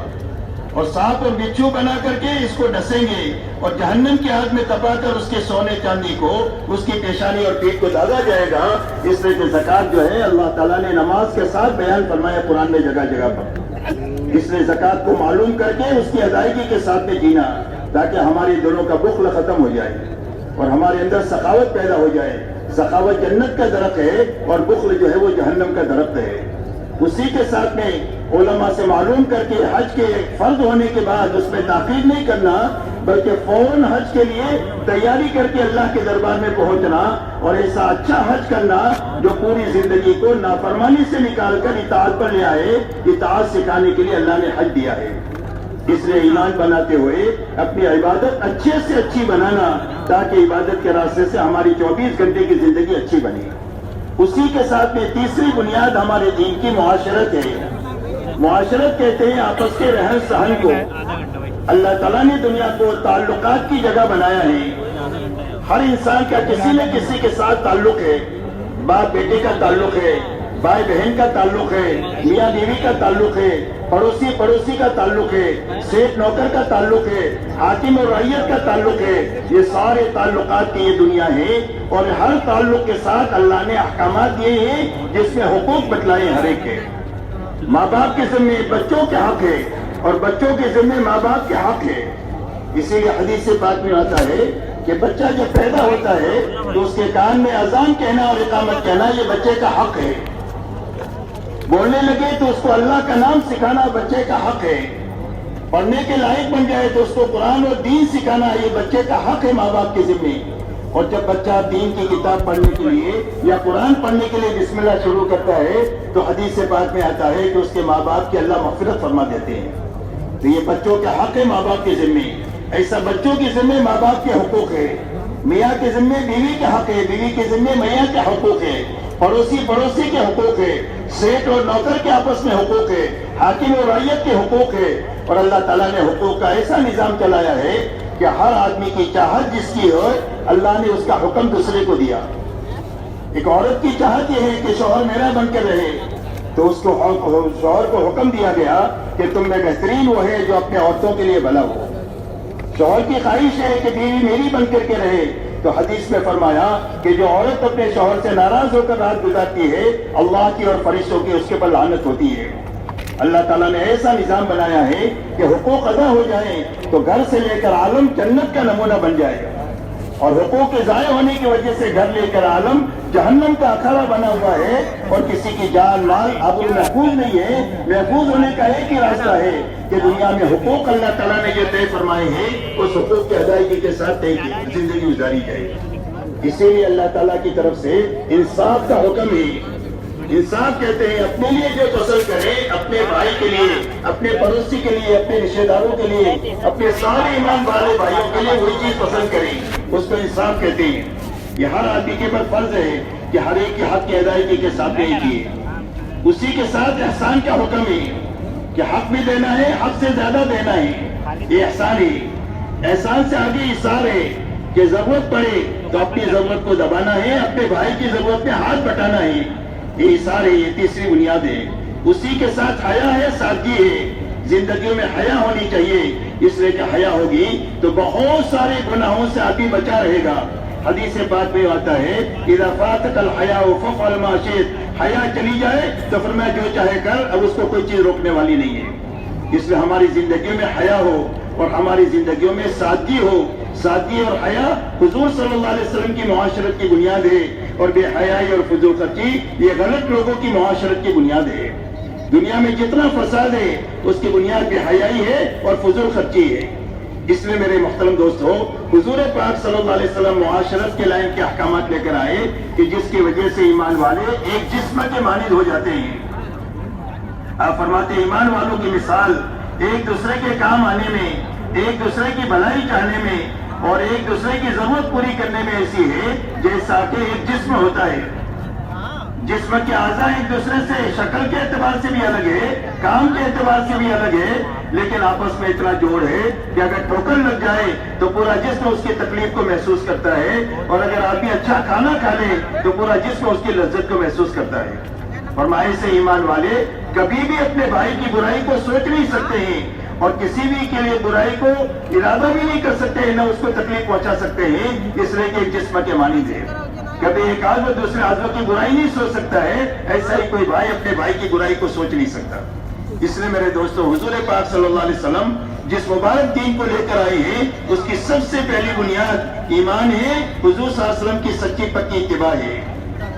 اور سانپ اور بچھو بنا کر کے اس کو ڈسیں گے اور جہنم کی آگ میں تپا کر اس کے سونے چاندی کو، اس کی پیشانی اور پیٹھ کو داغا جائے گا۔ اس لیے کہ زکوٰۃ جو ہے اللہ تعالیٰ نے نماز کے ساتھ بیان فرمایا قرآن میں جگہ جگہ پر، اس لیے زکوٰۃ کو معلوم کر کے اس کی ادائیگی کے ساتھ میں جینا تاکہ ہماری دلوں کا بخل ختم ہو جائے اور ہمارے اندر سخاوت پیدا ہو جائے۔ سخاوت جنت کا درخت ہے اور بخل جو ہے وہ جہنم کا درخت ہے۔ اسی کے ساتھ میں علماء سے معلوم کر کے حج کے فرض ہونے کے بعد اس میں تاخیر نہیں کرنا، بلکہ فوراً حج کے لیے تیاری کر کے اللہ کے دربار میں پہنچنا اور ایسا اچھا حج کرنا جو پوری زندگی کو نافرمانی سے نکال کر اطاعت پر لے آئے۔ اطاعت سکھانے کے لیے اللہ نے حج دیا ہے۔ اس لیے ایمان بناتے ہوئے اپنی عبادت اچھے سے اچھی بنانا تاکہ عبادت کے راستے سے ہماری 24 گھنٹے کی زندگی اچھی بنے۔ اسی کے ساتھ میں تیسری بنیاد ہمارے دین کی معاشرت ہے۔ معاشرت کہتے ہیں آپس کے رہن سہن کو۔ اللہ تعالیٰ نے دنیا کو تعلقات کی جگہ بنایا ہے، ہر انسان کا کسی نہ کسی کے ساتھ تعلق ہے۔ باپ بیٹے کا تعلق ہے، بھائی بہن کا تعلق ہے، میاں بیوی کا تعلق ہے، پڑوسی کا تعلق ہے، سیٹ نوکر کا تعلق ہے، حاکم اور رعیت کا تعلق ہے. یہ سارے تعلقات کی یہ دنیا ہے، اور ہر تعلق کے ساتھ اللہ نے احکامات دیے ہیں جس میں حقوق بتلائے ہر ایک کے. ماں باپ کے ذمہ بچوں کے حق ہے، اور بچوں کے ذمہ ماں باپ کے حق ہے. اسی لیے حدیث سے بات میں آتا ہے کہ بچہ جب پیدا ہوتا ہے تو اس کے کان میں اذان کہنا اور اقامت کہنا یہ بچے کا حق ہے. بولنے لگے تو اس کو اللہ کا نام سکھانا بچے کا حق ہے. پڑھنے کے لائق بن جائے تو اس کو قرآن اور دین سکھانا یہ بچے کا حق ہے ماں باپ کے ذمہ. اور جب بچہ دین کی کتاب پڑھنے کے لیے یا قرآن پڑھنے کے لیے بسم اللہ شروع کرتا ہے تو حدیث سے بات میں آتا ہے کہ اس کے ماں باپ کی اللہ مغفرت فرما دیتے ہیں. تو یہ بچوں کا حق ہے ماں باپ کے ذمہ. ایسا بچوں کے ذمہ ماں باپ کے حقوق ہے. میاں کے ذمہ بیوی کے حق ہے، بیوی کے ذمہ میاں کے حقوق ہے، پڑوسی کے حقوق ہے، سیٹ اور نوکر کے آپس میں حقوق ہے، حاکم اور رعیت کے حقوق ہے. اور اللہ تعالیٰ نے حقوق کا ایسا نظام چلایا ہے کہ ہر آدمی کی چاہت جس کی ہو اللہ نے اس کا حکم دوسرے کو دیا. ایک عورت کی چاہت یہ ہے کہ شوہر میرا بن کر رہے تو اس کو شوہر کو حکم دیا گیا کہ تم میں بہترین وہ ہے جو اپنے عورتوں کے لیے بھلا ہو. شوہر کی خواہش ہے کہ بیوی میری بن کر کے رہے تو حدیث میں فرمایا کہ جو عورت اپنے شوہر سے ناراض ہو کر رات گزارتی ہے اللہ کی اور فرشتوں کی اس کے پر لعنت ہوتی ہے. اللہ تعالیٰ نے ایسا نظام بنایا ہے کہ حقوق ادا ہو جائیں تو گھر سے لے کر عالم جنت کا نمونہ بن جائے گا، اور حقوق کے ضائع ہونے کی وجہ سے گھر لے کر عالم جہنم کا اکھاڑا بنا ہوا ہے. اور کسی کی جان مال اب محفوظ نہیں ہے. محفوظ ہونے کا ایک ہی راستہ ہے کہ دنیا میں حقوق اللہ تعالیٰ نے جو طے فرمائے ہیں اس حقوق کی ادائیگی کے ساتھ طے کی زندگی گزاری جائے. اسی لیے اللہ تعالیٰ کی طرف سے انصاف کا حکم ہے. انصاف کہتے ہیں اپنے لیے جو پسند کرے، اپنے بھائی کے لیے، اپنے پڑوسی کے لیے، اپنے رشتے داروں کے لیے، اپنے سارے ایمان والے بھائیوں کے لیے وہی چیز پسند کرے، اس کو انصاف کہتے ہیں. یہ ہر آدمی کے پر فرض ہے کہ ہر ایک کے حق کی ادائیگی کے ساتھ نہیں کیے. اسی کے ساتھ احسان کا حکم ہے کہ حق بھی دینا ہے، حق سے زیادہ دینا ہے. یہ احسان ہے. احسان سے آگے اثار ہے کہ ضرورت پڑے تو اپنی ضرورت کو دبانا ہے، اپنے بھائی کی ضرورت میں ہاتھ بٹانا ہے. یہ اثار ہے. یہ تیسری بنیاد ہے. اسی کے ساتھ حیا ہے، سادگی ہے. زندگیوں میں حیا ہونی چاہیے، اس لیے کہ حیا ہوگی تو بہت سارے گناہوں سے آدمی بچا رہے گا. حدیث بات میں آتا ہے اذا فاتك الحیاء فافعل ما شئت. حیا چلی جائے تو فرمایا جو چاہے کر، اب اس کو کوئی چیز روکنے والی نہیں ہے. اس لیے ہماری زندگیوں میں حیا ہو اور ہماری زندگیوں میں سادگی ہو. سادگی اور حیا حضور صلی اللہ علیہ وسلم کی معاشرت کی بنیاد ہے، اور بے حیائی اور فضول خرچی یہ غلط لوگوں کی معاشرت کی بنیاد ہے. دنیا میں جتنا فساد ہے اس کی بنیاد بے حیائی ہے اور فضول خرچی ہے. اس لیے میرے محترم دوستو، حضور پاک صلی اللہ علیہ وسلم معاشرت کے لائن کے احکامات لے کر آئے کہ جس کی وجہ سے ایمان والے ایک جسم کے مانند ہو جاتے ہیں. آپ فرماتے ہیں ایمان والوں کی مثال ایک دوسرے کے کام آنے میں، ایک دوسرے کی بھلائی چاہنے میں اور ایک دوسرے کی ضرورت پوری کرنے میں ایسی ہے جیسا کہ ایک جسم ہوتا ہے. جسم کے اعضاء ایک دوسرے سے شکل کے اعتبار سے بھی الگ ہے، کام کے اعتبار سے بھی الگ ہے، لیکن آپس میں اتنا جوڑ ہے کہ اگر ٹھوکر لگ جائے تو پورا جسم اس کی تکلیف کو محسوس کرتا ہے، اور اگر آدمی اچھا کھانا کھا لے تو پورا جسم اس کی لذت کو محسوس کرتا ہے. فرمائے سے ایمان والے کبھی بھی اپنے بھائی کی برائی کو سوچ نہیں سکتے ہیں، اور کسی بھی کے لیے برائی کو ارادہ بھی نہیں کر سکتے ہیں، نہ اس کو تکلیف پہنچا سکتے ہیں، اس لیے کہ ایک جسم کے مانند ہے. کبھی ایک عضو دوسرے عضو کی برائی نہیں سوچ سکتا ہے، ایسا ہی کوئی بھائی اپنے بھائی کی برائی کو سوچ نہیں سکتا. اس لیے میرے دوستو، حضور پاک صلی اللہ علیہ وسلم جس مبارک دین کو لے کر آئے ہیں اس کی سب سے پہلی بنیاد ایمان ہے. حضور صلی اللہ علیہ وسلم کی سچی پکی اتباع ہے.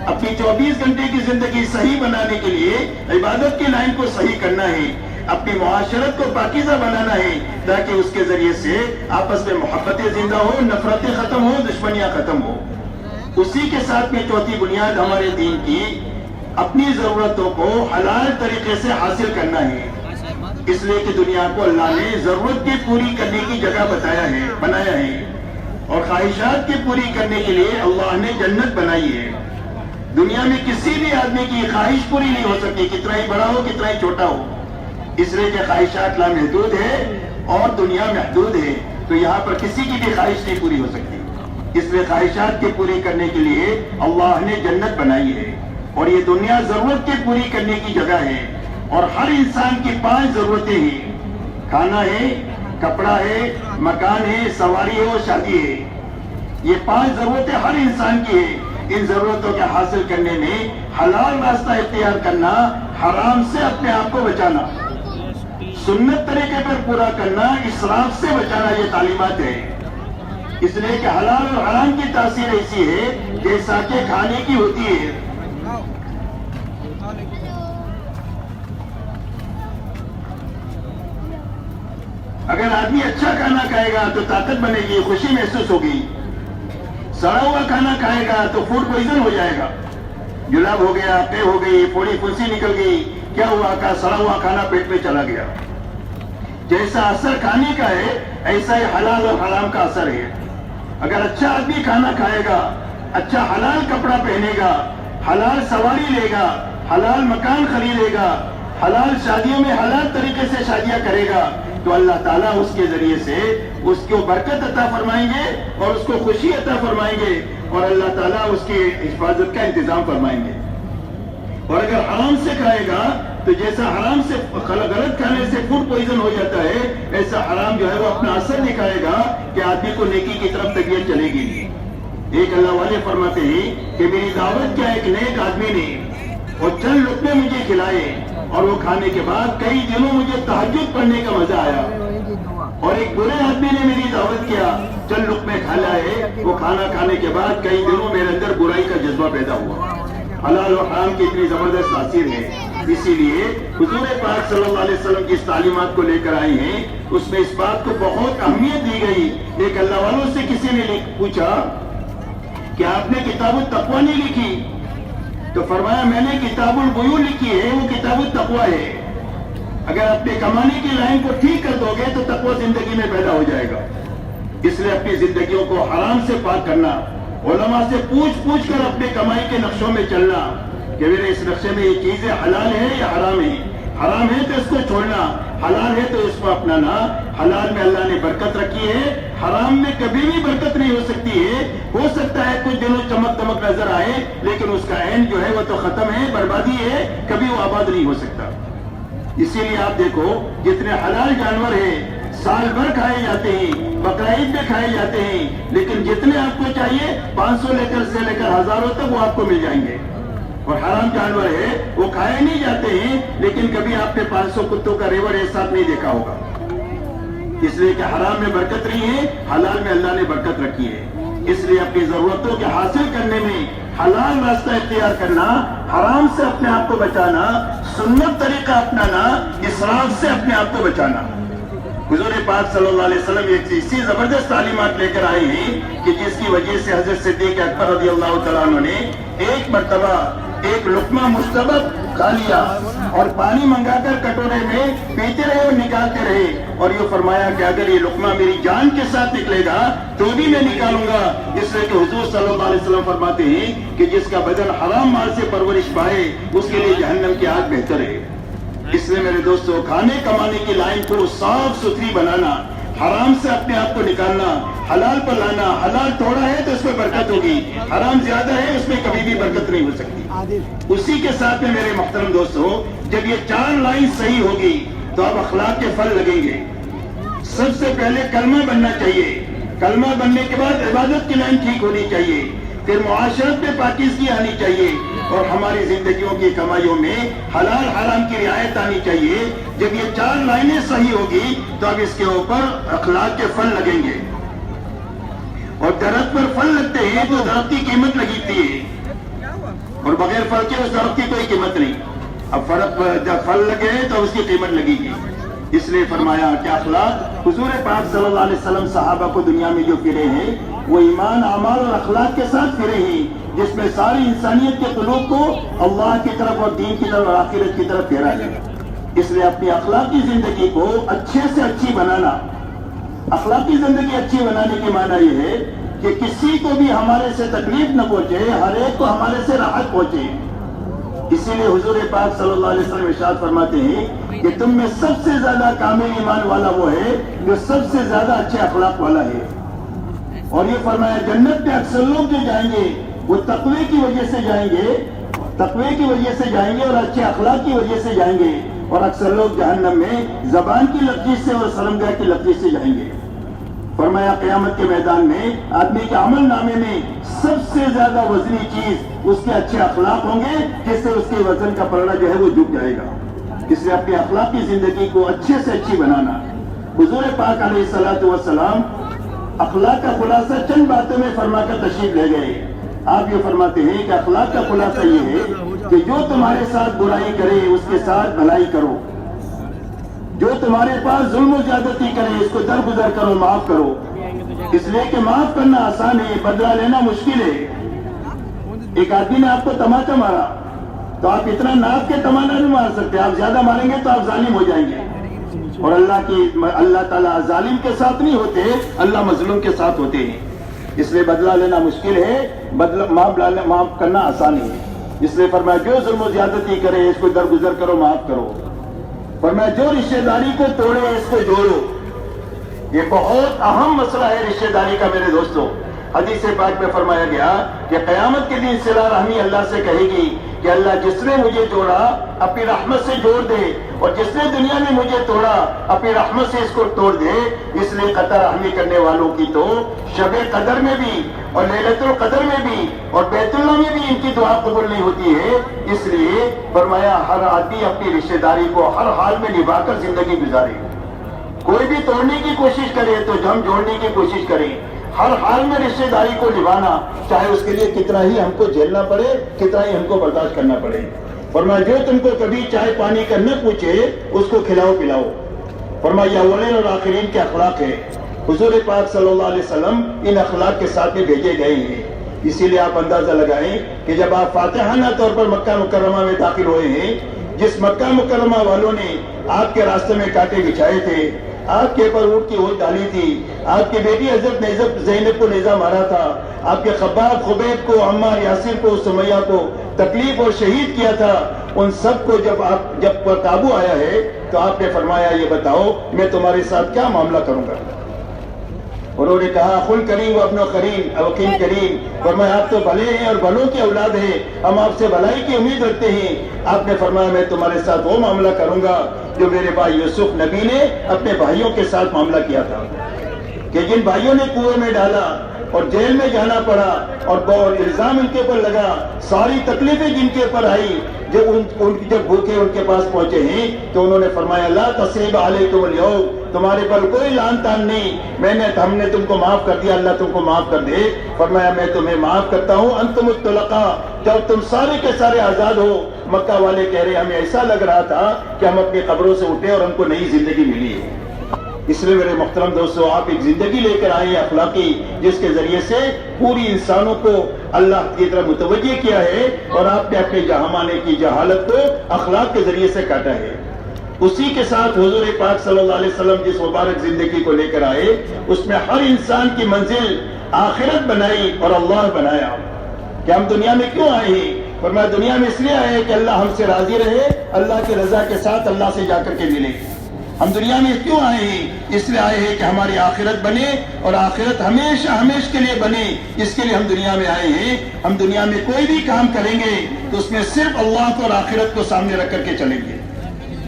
اپنی 24 گھنٹے کی زندگی صحیح بنانے کے لیے عبادت کی لائن کو صحیح کرنا ہے، اپنی معاشرت کو پاکیزہ بنانا ہے تاکہ اس کے ذریعے سے آپس میں محبتیں زندہ ہو، نفرتیں ختم ہو، دشمنیاں ختم ہو. اسی کے ساتھ میں چوتھی بنیاد ہمارے دین کی اپنی ضرورتوں کو حلال طریقے سے حاصل کرنا ہے. اس لیے کہ دنیا کو اللہ نے ضرورت کی پوری کرنے کی جگہ بنایا ہے، اور خواہشات کی پوری کرنے کے لیے اللہ نے جنت بنائی ہے. دنیا میں کسی بھی آدمی کی خواہش پوری نہیں ہو سکتی، کتنا ہی بڑا ہو کتنا ہی چھوٹا ہو، اس لیے کہ خواہشات لامحدود ہے اور دنیا محدود ہے. تو یہاں پر کسی کی بھی خواہش نہیں پوری ہو سکتی. اس لیے خواہشات کی پوری کرنے کے لیے اللہ نے جنت بنائی ہے، اور یہ دنیا ضرورت کی پوری کرنے کی جگہ ہے، اور ہر انسان کی 5 ضرورتیں ہیں، کھانا ہے، کپڑا ہے، مکان ہے، سواری ہے اور شادی ہے۔ یہ 5 ضرورتیں ہر انسان کی ہیں۔ ان ضرورتوں کے حاصل کرنے میں حلال راستہ اختیار کرنا، حرام سے اپنے آپ کو بچانا، سنت طریقے پر پورا کرنا، اسراف سے بچانا، یہ تعلیمات ہے۔ اس لیے کہ حلال اور حرام کی تاثیر ایسی ہے جیسا کہ کھانے کی ہوتی ہے۔ اگر آدمی اچھا کھانا کھائے گا تو طاقت بنے گی، خوشی محسوس ہوگی۔ سڑا ہوا کھانا کھائے گا تو فوڈ پوائزن ہو جائے گا، جلاب ہو گیا، پے ہو گئی، پھوڑی پھنسی نکل گئی، کیا ہوا کہ سڑا ہوا کھانا پیٹ میں چلا گیا۔ جیسا اثر کھانے کا ہے ایسا ہی حلال اور حرام کا اثر ہے۔ اگر اچھا آدمی کھانا کھائے گا، اچھا حلال کپڑا پہنے گا، حلال سواری لے گا، حلال مکان خریدے گا، حلال شادیوں میں حلال طریقے سے شادیاں کرے گا، تو اللہ تعالیٰ اس کے ذریعے سے اس کو برکت عطا فرمائیں گے اور اس کو خوشی عطا فرمائیں گے، اور اللہ تعالیٰ اس کی حفاظت کا انتظام فرمائیں گے۔ اور اگر حرام سے کھائے گا تو جیسا حرام سے غلط کھانے سے فوڈ پوائزن ہو جاتا ہے، ایسا حرام جو ہے وہ اپنا اثر دکھائے گا کہ آدمی کو نیکی کی طرف طبیعت چلے گی۔ ایک اللہ والے فرماتے ہیں کہ میری دعوت کیا ایک نیک آدمی نے اور چند لقمے مجھے کھلائے، اور وہ کھانے کے بعد کئی دنوں مجھے تہجد پڑھنے کا مزہ آیا، اور ایک برے آدمی نے میری دعوت کیا، چند لقمے کھا لائے، وہ کھانا کھانے کے بعد کئی دنوں میرے اندر برائی کا جذبہ پیدا ہوا۔ حلال و حرام کی اتنی زبردست تاثیر ہے، اسی لیے حضور پاک صلی اللہ علیہ وسلم کی اس تعلیمات کو لے کر آئے ہیں۔ اس میں اس بات کو بہت اہمیت دی گئی۔ ایک اللہ والوں سے کسی نے پوچھا کہ آپ نے کتاب التقویٰ نہیں لکھی؟ تو فرمایا میں نے کتاب البیوع لکھی ہے، وہ کتاب التقویٰ ہے۔ اگر اپنے کمانے کی لائن کو ٹھیک کر دو گے تو تقویٰ زندگی میں پیدا ہو جائے گا۔ اس لیے اپنی زندگیوں کو حرام سے پاک کرنا، علماء سے پوچھ کر اپنے کمائی کے نقشوں میں چلنا کہ میرے اس نقشے میں یہ چیزیں حلال ہے یا حرام ہے، حرام ہے تو اس کو چھوڑنا، حلال ہے تو اس کو اپنانا۔ حلال میں اللہ نے برکت رکھی ہے، حرام میں کبھی بھی برکت نہیں ہو سکتی ہے۔ ہو سکتا ہے کچھ دنوں چمک دمک نظر آئے، لیکن اس کا عین جو ہے وہ تو ختم ہے، بربادی ہے، کبھی وہ آباد نہیں ہو سکتا۔ اسی لیے آپ دیکھو جتنے حلال جانور ہیں سال بھر کھائے جاتے ہیں، بقرعید میں کھائے جاتے ہیں، لیکن جتنے آپ کو چاہیے 500 سے لے کر ہزاروں تک وہ آپ کو مل جائیں گے۔ اور حرام جانور ہے وہ کھائے نہیں جاتے ہیں، لیکن کبھی آپ نے 500 کتوں کا ریوڑ ایک ساتھ نہیں دیکھا ہوگا۔ اس لیے کہ حرام میں برکت نہیں ہے، حلال میں اللہ نے برکت رکھی ہے۔ اس لیے اپنی ضرورتوں کے حاصل کرنے میں حلال راستہ اختیار کرنا، حرام سے اپنے آپ کو بچانا، سنت طریقہ اپنانا، اسراف سے اپنے آپ کو بچانا۔ حضور پاک صلی اللہ علیہ وسلم ایک ایسی زبردست تعلیمات لے کر آئے ہیں کہ جس کی وجہ سے حضرت صدیق اکبر رضی اللہ تعالیٰ عنہ نے ایک مرتبہ ایک لقمہ مشتبک کھا لیا اور پانی منگا کر کٹورے میں پیتے رہے اور نکالتے رہے، اور یہ فرمایا کہ اگر یہ لقمہ میری جان کے ساتھ نکلے گا تو بھی میں نکالوں گا۔ اس لیے کہ حضور صلی اللہ علیہ وسلم فرماتے ہیں کہ جس کا بدن حرام مال سے پرورش پائے اس کے لیے جہنم کی آگ بہتر ہے۔ اس لیے میرے دوستو کھانے کمانے کی لائن کو صاف ستھری بنانا، حرام سے اپنے آپ کو نکالنا، حلال پر لانا۔ حلال تھوڑا ہے تو اس میں برکت ہوگی، حرام زیادہ ہے اس میں کبھی بھی برکت نہیں ہو سکتی۔ اسی کے ساتھ میں میرے محترم دوستو جب یہ 4 لائن صحیح ہوگی تو اب اخلاق کے پھل لگیں گے۔ سب سے پہلے کلمہ بننا چاہیے، کلمہ بننے کے بعد عبادت کی لائن ٹھیک ہونی چاہیے، پھر معاشرت میں پاکیزگی آنی چاہیے، اور ہماری زندگیوں کی کمائیوں میں حلال حرام کی رعایت آنی چاہیے۔ جب یہ 4 لائنیں صحیح ہوگی تو اب اس کے اوپر اخلاق کے پھل لگیں گے۔ اور درخت پر پھل لگتے ہیں تو درخت کی قیمت لگتی ہے، اور بغیر پھل کے اس درخت کی کوئی قیمت نہیں۔ اب جب پھل لگے تو اس کی قیمت لگے گی۔ اس لیے فرمایا کہ اخلاق، حضور پاک صلی اللہ علیہ وسلم صحابہ کو دنیا میں جو پھرے ہیں وہ ایمان، اعمال اور اخلاق کے ساتھ پھرے ہیں، جس میں ساری انسانیت کے قلوب کو اللہ کی طرف اور دین کی طرف اور آخرت کی طرف پھیرا جائے۔ اس لیے اپنی اخلاقی زندگی کو اچھے سے اچھی بنانا۔ اخلاقی زندگی اچھی بنانے کے معنی یہ ہے کہ کسی کو بھی ہمارے سے تکلیف نہ پہنچے، ہر ایک کو ہمارے سے راحت پہنچے۔ اسی لیے حضور پاک صلی اللہ علیہ وسلم ارشاد فرماتے ہیں کہ تم میں سب سے زیادہ کامل ایمان والا وہ ہے جو سب سے زیادہ اچھے اخلاق والا ہے۔ اور یہ فرمایا جنت میں اکثر لوگ جو جائیں گے وہ تقوی کی وجہ سے جائیں گے، تقوی کی وجہ سے جائیں گے اور اچھے اخلاق کی وجہ سے جائیں گے، اور اکثر لوگ جہنم میں زبان کی لفظ سے اور شرمگاہ کی لفظ سے جائیں گے۔ فرمایا قیامت کے میدان میں آدمی کے عمل نامے میں سب سے زیادہ وزنی چیز اس کے اچھے اخلاق ہوں گے، جس سے اس کے وزن کا پلڑا جو ہے وہ جھک جائے گا۔ اس لیے اپنی اخلاقی زندگی کو اچھے سے اچھی بنانا۔ حضور پاک علیہ الصلوۃ والسلام اخلاق کا خلاصہ چند باتوں میں فرما کر تشریف لے گئے۔ آپ یہ فرماتے ہیں کہ اخلاق کا خلاصہ یہ ہے کہ جو تمہارے ساتھ برائی کرے اس کے ساتھ بھلائی کرو، جو تمہارے پاس ظلم و زیادتی کرے اس کو درگزر کرو، معاف کرو، اس لیے کہ معاف کرنا آسان ہے، بدلہ لینا مشکل ہے۔ ایک آدمی نے آپ کو تماچا مارا تو آپ اتنا ناک کے تمانا نہیں مار سکتے، آپ زیادہ ماریں گے تو آپ ظالم ہو جائیں گے، اور اللہ تعالیٰ ظالم کے ساتھ نہیں ہوتے، اللہ مظلوم کے ساتھ ہوتے ہیں۔ اس لیے بدلہ لینا مشکل ہے، معاف کرنا آسان ہے۔ اس لیے فرمایا جو ظلم و زیادتی کرے اس کو درگزر کرو، معاف کرو۔ فرمایا جو رشتہ داری کو توڑے اس کو جوڑو۔ یہ بہت اہم مسئلہ ہے رشتہ داری کا میرے دوستوں۔ حدیث پاک میں فرمایا گیا کہ قیامت کے دن صلہ رحمی اللہ سے کہے گی کہ اللہ جس نے مجھے جوڑا اپنی رحمت سے جوڑ دے، اور جس نے دنیا میں مجھے توڑا اپنی رحمت سے اس کو توڑ دے۔ اس لیے قطع رحمی کرنے والوں کی تو شب قدر میں بھی اور لیلۃ القدر میں بھی اور بیت اللہ میں بھی ان کی دعا قبول نہیں ہوتی ہے۔ اس لیے فرمایا ہر آدمی اپنی رشتہ داری کو ہر حال میں نبھا کر زندگی گزارے۔ کوئی بھی توڑنے کی کوشش کرے تو ہم جوڑنے کی کوشش کریں۔ ہر حال میں رشتہ داری کو نبھانا، چاہے اس کے لیے کتنا ہی ہم کو جھیلنا پڑے، کتنا ہی ہم کو برداشت کرنا پڑے۔ فرمایا جو تم کو کبھی چائے پانی کا نہ پوچھے اس کو کھلاؤ پلاؤ۔ فرمایا اولین اور آخرین کے اخلاق ہے۔ حضور پاک صلی اللہ علیہ وسلم ان اخلاق کے ساتھ میں بھیجے گئے ہیں۔ اسی لیے آپ اندازہ لگائیں کہ جب آپ فاتحانہ طور پر مکہ مکرمہ میں داخل ہوئے ہیں، جس مکہ مکرمہ والوں نے آپ کے راستے میں کانٹے بچھائے تھے، آپ کے پر اونٹ کی ہوٹ ڈالی تھی، آپ کی بیٹی حضرت زینب کو نیزہ مارا تھا، آپ کے خباب خبیب کو، عمار یاسر کو، سمیہ کو تکلیف اور شہید کیا تھا، ان سب کو جب پر قابو آیا ہے تو آپ نے فرمایا یہ بتاؤ میں تمہارے ساتھ کیا معاملہ کروں گا؟ انہوں نے کہا خل کریم و ابن کریم وکیم کریم۔ فرمایا آپ تو بھلے ہیں اور بھلوں کی اولاد ہیں، ہم آپ سے بھلائی کی امید رکھتے ہیں۔ آپ نے فرمایا میں تمہارے ساتھ وہ معاملہ کروں گا جو میرے بھائی یوسف نبی نے اپنے بھائیوں کے ساتھ معاملہ کیا تھا، کہ جن بھائیوں نے کنویں میں ڈالا اور جیل میں جانا پڑا اور الزام ان کے اوپر لگا، ساری تکلیفیں جن کے اوپر آئی، جب بھوکے ان کے پاس پہنچے ہیں تو انہوں نے فرمایا لا تصریب علیکم اليوم، تمہارے پر کوئی لعن تان نہیں، ہم نے تم کو معاف کر دیا، اللہ تم کو معاف کر دے۔ فرمایا میں تمہیں معاف کرتا ہوں، انتم الطلقاء، جب تم سارے کے سارے آزاد ہو۔ مکہ والے کہہ رہے ہمیں ایسا لگ رہا تھا کہ ہم اپنی قبروں سے اٹھے اور ہم کو نئی زندگی ملی ہے۔ اس لیے میرے محترم دوستو، آپ ایک زندگی لے کر آئے ہیں اخلاقی، جس کے ذریعے سے پوری انسانوں کو اللہ کی طرف متوجہ کیا ہے، اور آپ نے اپنے جہامانے کی جہالت کو اخلاق کے ذریعے سے کاٹا ہے۔ اسی کے ساتھ حضور پاک صلی اللہ علیہ وسلم جس مبارک زندگی کو لے کر آئے، اس میں ہر انسان کی منزل آخرت بنائی اور اللہ بنایا۔ کہ ہم دنیا میں کیوں آئے ہیں؟ فرمایا دنیا میں اس لیے آئے کہ اللہ ہم سے راضی رہے، اللہ کی رضا کے ساتھ اللہ سے جا کر کے ملے۔ ہم دنیا میں کیوں آئے ہیں؟ اس لیے آئے ہیں کہ ہماری آخرت بنے، اور آخرت ہمیشہ ہمیشہ کے لیے بنے، اس کے لیے ہم دنیا میں آئے ہیں۔ ہم دنیا میں کوئی بھی کام کریں گے تو اس میں صرف اللہ کو اور آخرت کو سامنے رکھ کر کے چلیں گے۔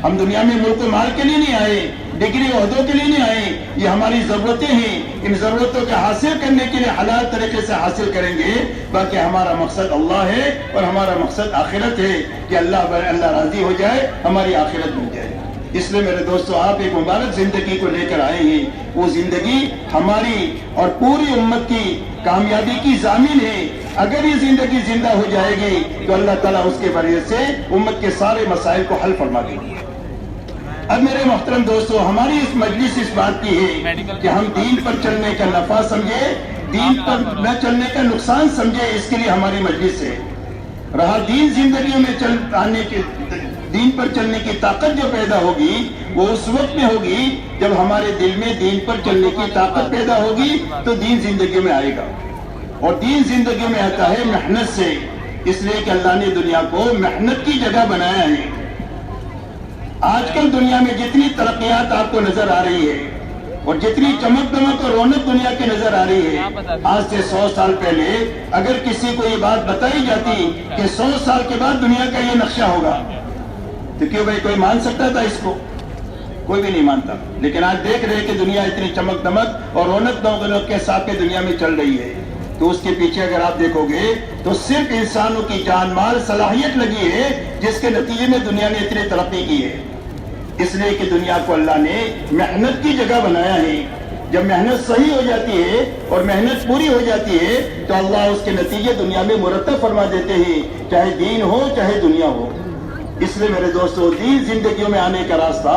ہم دنیا میں ملک و مال کے لیے نہیں آئے، ڈگری عہدوں کے لیے نہیں آئے، یہ ہماری ضرورتیں ہیں، ان ضرورتوں کو حاصل کرنے کے لیے حلال طریقے سے حاصل کریں گے۔ باقی ہمارا مقصد اللہ ہے اور ہمارا مقصد آخرت ہے، کہ اللہ راضی ہو جائے، ہماری آخرت مل جائے۔ اس لیے میرے دوستو، آپ ایک مبارک زندگی کو لے کر آئے ہیں، وہ زندگی ہماری اور پوری امت کی کامیابی کی ضامن ہے۔ اگر یہ زندگی زندہ ہو جائے گی تو اللہ تعالیٰ اس کے ذریعے سے امت کے سارے مسائل کو حل فرما دیں گے۔ اب میرے محترم دوستو، ہماری اس مجلس اس بات کی ہے کہ ہم دین پر چلنے کا نفع سمجھے، دین پر نہ چلنے کا نقصان سمجھے، اس کے لیے ہماری مجلس ہے۔ رہا دین زندگیوں میں دین پر چلنے کی طاقت جو پیدا ہوگی وہ اس وقت میں ہوگی جب ہمارے دل میں دین پر چلنے کی طاقت پیدا ہوگی تو دین زندگی میں آئے گا، اور دین زندگی میں آتا ہے محنت سے، اس لیے کہ اللہ نے دنیا کو محنت کی جگہ بنایا ہے۔ آج کل دنیا میں جتنی ترقیات آپ کو نظر آ رہی ہے، اور جتنی چمک دمک اور رونق دنیا کی نظر آ رہی ہے، آج سے 100 سال پہلے اگر کسی کو یہ بات بتائی جاتی کہ 100 سال کے بعد دنیا کا یہ نقشہ ہوگا تو کیوں بھائی کوئی مان سکتا تھا اس کو؟ کوئی بھی نہیں مانتا. لیکن آج دیکھ رہے کہ دنیا اتنی چمک دمک اور رونق دمک کے ساتھ دنیا میں چل رہی ہے، تو اس کے پیچھے اگر آپ دیکھو گے تو صرف انسانوں کی جان مال صلاحیت لگی ہے، جس کے نتیجے میں دنیا نے اتنی ترقی کی ہے. اس لیے کہ دنیا کو اللہ نے محنت کی جگہ بنایا ہے. جب محنت صحیح ہو جاتی ہے اور محنت پوری ہو جاتی ہے تو اللہ اس کے نتیجے دنیا میں مرتب فرما دیتے ہیں، چاہے دین ہو چاہے دنیا ہو. اس لیے میرے دوستو، دین زندگیوں میں آنے کا راستہ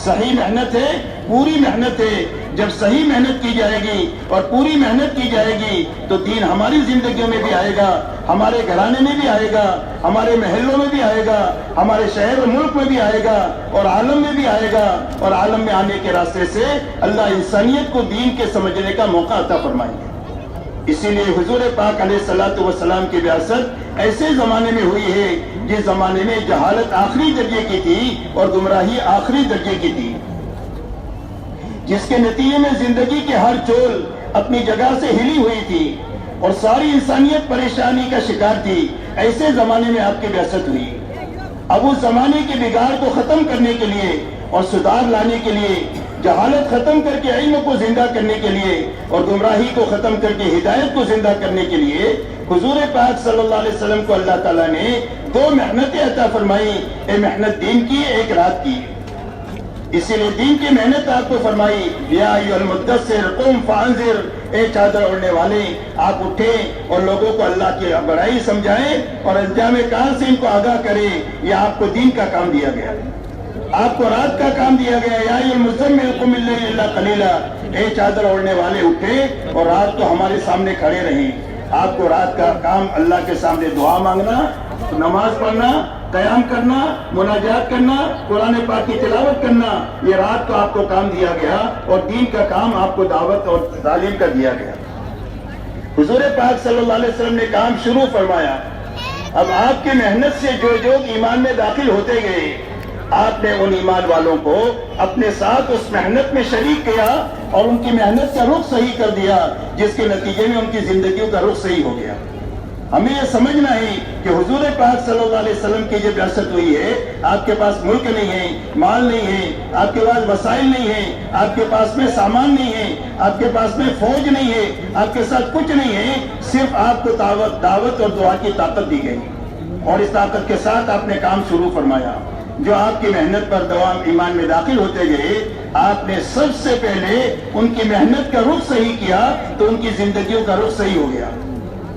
صحیح محنت ہے، پوری محنت ہے. جب صحیح محنت کی جائے گی اور پوری محنت کی جائے گی تو دین ہماری زندگیوں میں بھی آئے گا، ہمارے گھرانے میں بھی آئے گا، ہمارے محلوں میں بھی آئے گا، ہمارے شہر و ملک میں بھی آئے گا اور عالم میں بھی آئے گا. اور عالم میں آنے کے راستے سے اللہ انسانیت کو دین کے سمجھنے کا موقع عطا فرمائیں گے. اسی لیے حضور پاک علیہ الصلوۃ والسلام کی بعثت ایسے زمانے میں ہوئی ہے جس زمانے میں جہالت آخری درجے کی تھی اور گمراہی آخری درجے کی تھی، جس کے نتیجے میں زندگی کے ہر چول اپنی جگہ سے ہلی ہوئی تھی اور ساری انسانیت پریشانی کا شکار تھی. ایسے زمانے میں آپ کی بعثت ہوئی. اب اس زمانے کے بگاڑ کو ختم کرنے کے لیے اور سدھار لانے کے لیے، جہالت ختم کر کے علم کو زندہ کرنے کے لیے اور گمراہی کو ختم کر کے ہدایت کو زندہ کرنے کے لیے حضور پاک صلی اللہ علیہ وسلم کو اللہ تعالیٰ نے 2 محنتیں عطا فرمائی. ایک محنت دین کی، ایک رات کی. اسی لیے دین کی محنت آپ کو فرمائی، یا ایھا المدثر قم فانذر، اے چادر اوڑھنے والے آپ اٹھیں اور لوگوں کو اللہ کی بڑائی سمجھائیں اور انجام کار سے ان کو آگاہ کریں. یہ آپ کو دین کا کام دیا گیا، آپ کو رات کا کام دیا گیا. یا ایھا المزمل قم اللیل الا قلیلا، اے چادر اوڑھنے والے اٹھیں اور رات کو ہمارے سامنے کھڑے رہیں. آپ کو رات کا کام اللہ کے سامنے دعا مانگنا، نماز پڑھنا، قیام کرنا، مناجات کرنا، قرآن پاک کی تلاوت کرنا، یہ رات کو آپ کو کام دیا گیا اور دین کا کام آپ کو دعوت اور تعلیم کا دیا گیا. حضور پاک صلی اللہ علیہ وسلم نے کام شروع فرمایا. اب آپ کی محنت سے جو ایمان میں داخل ہوتے گئے، آپ نے ان ایمان والوں کو اپنے ساتھ اس محنت میں شریک کیا اور ان کی محنت کا رخ صحیح کر دیا، جس کے نتیجے میں ان کی زندگیوں کا رخ صحیح ہو گیا. ہمیں یہ سمجھنا ہے کہ حضور پاک صلی اللہ علیہ وسلم کی جو بعثت ہوئی ہے، آپ کے پاس ملک نہیں ہے، مال نہیں ہے، آپ کے پاس وسائل نہیں ہے، آپ کے پاس میں سامان نہیں ہے، آپ کے پاس میں فوج نہیں ہے، آپ کے ساتھ کچھ نہیں ہے. صرف آپ کو دعوت اور دعا کی طاقت دی گئی اور اس طاقت کے ساتھ آپ نے کام شروع فرمایا. جو آپ کی محنت پر دوام ایمان میں داخل ہوتے گئے، آپ نے سب سے پہلے ان کی محنت کا رخ صحیح کیا تو ان کی زندگیوں کا رخ صحیح ہو گیا.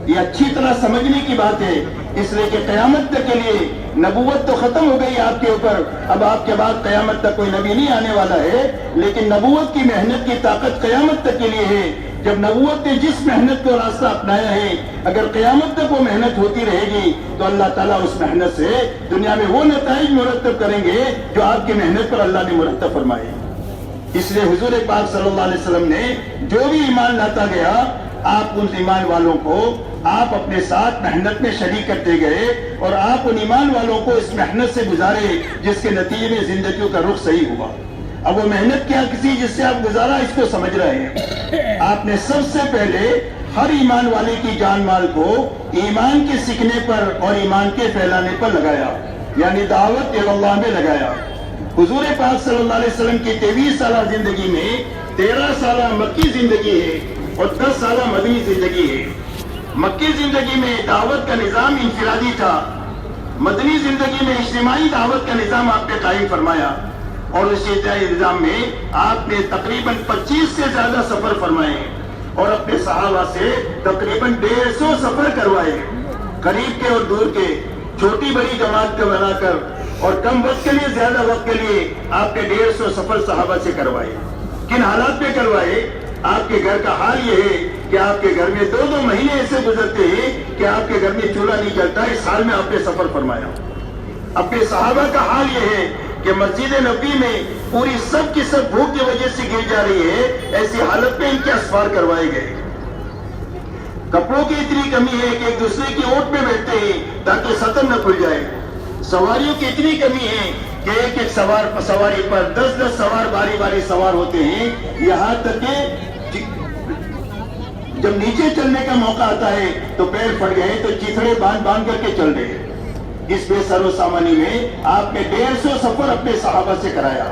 یہ اچھی طرح سمجھنے کی بات ہے، اس لیے کہ قیامت تک کے لیے نبوت تو ختم ہو گئی آپ کے اوپر. اب آپ کے بعد قیامت تک کوئی نبی نہیں آنے والا ہے، لیکن نبوت کی محنت کی طاقت قیامت تک کے لیے ہے. جب نبوت نے جس محنت کو راستہ اپنایا ہے، اگر قیامت تک وہ محنت ہوتی رہے گی تو اللہ تعالیٰ اس محنت سے دنیا میں وہ نتائج مرتب کریں گے جو آپ کی محنت پر اللہ نے مرتب فرمائے. اس لیے حضور پاک صلی اللہ علیہ وسلم نے جو بھی ایمان لاتا گیا، آپ ان ایمان والوں کو آپ اپنے ساتھ محنت میں شریک کرتے گئے اور آپ ان ایمان والوں کو اس محنت سے گزارے جس کے نتیجے میں زندگیوں کا رخ صحیح ہوا. اب وہ محنت کیا کسی جس سے آپ گزارا، اس کو سمجھ رہے ہیں. آپ نے سب سے پہلے ہر ایمان والے کی جان مال کو ایمان کے سیکھنے پر اور ایمان کے پھیلانے پر لگایا، یعنی دعوت اللہ میں لگایا. حضور پاک صلی اللہ علیہ وسلم کی 23 سالہ زندگی میں 13 سالہ مکی زندگی ہے اور 10 سالہ مدنی زندگی ہے. مکی زندگی میں دعوت کا نظام انفرادی تھا، مدنی زندگی میں اجتماعی دعوت کا نظام آپ نے قائم فرمایا اور اس اجتماعی نظام میں آپ نے تقریباً 25 سے زیادہ سفر فرمائے اور اپنے صحابہ سے تقریباً 150 سفر کروائے، قریب کے اور دور کے، چھوٹی بڑی جماعت کو بنا کر اور کم وقت کے لیے زیادہ وقت کے لیے آپ نے 150 سفر صحابہ سے کروائے. کن حالات میں کروائے؟ آپ کے گھر کا حال یہ ہے کہ آپ کے گھر میں 2 مہینے ایسے گزرتے ہیں کہ آپ کے گھر میں چولہا نہیں جلتا. اس حال میں آپ نے سفر فرمایا. اپنے صحابہ کا حال یہ ہے کہ مسجد نبوی میں پوری سب کی سب بھوک کی وجہ سے گر جا رہی ہے، ایسی حالت میں ان کے اسفار کروائے گئے. کپڑوں کی اتنی کمی ہے کہ ایک دوسرے کی اوٹ میں بیٹھتے ہیں تاکہ سطر نہ کھل جائے. سواریوں کی اتنی کمی ہے کہ ایک ایک سواری پر 10 سوار باری باری سوار ہوتے ہیں، یہاں تک کہ جب نیچے چلنے کا موقع آتا ہے تو پیر پھٹ گئے تو چیتڑے باندھ کر کے چل رہے۔ اس بے سر و سامانی میں آپ نے 150 سفر اپنے صحابہ سے کرایا۔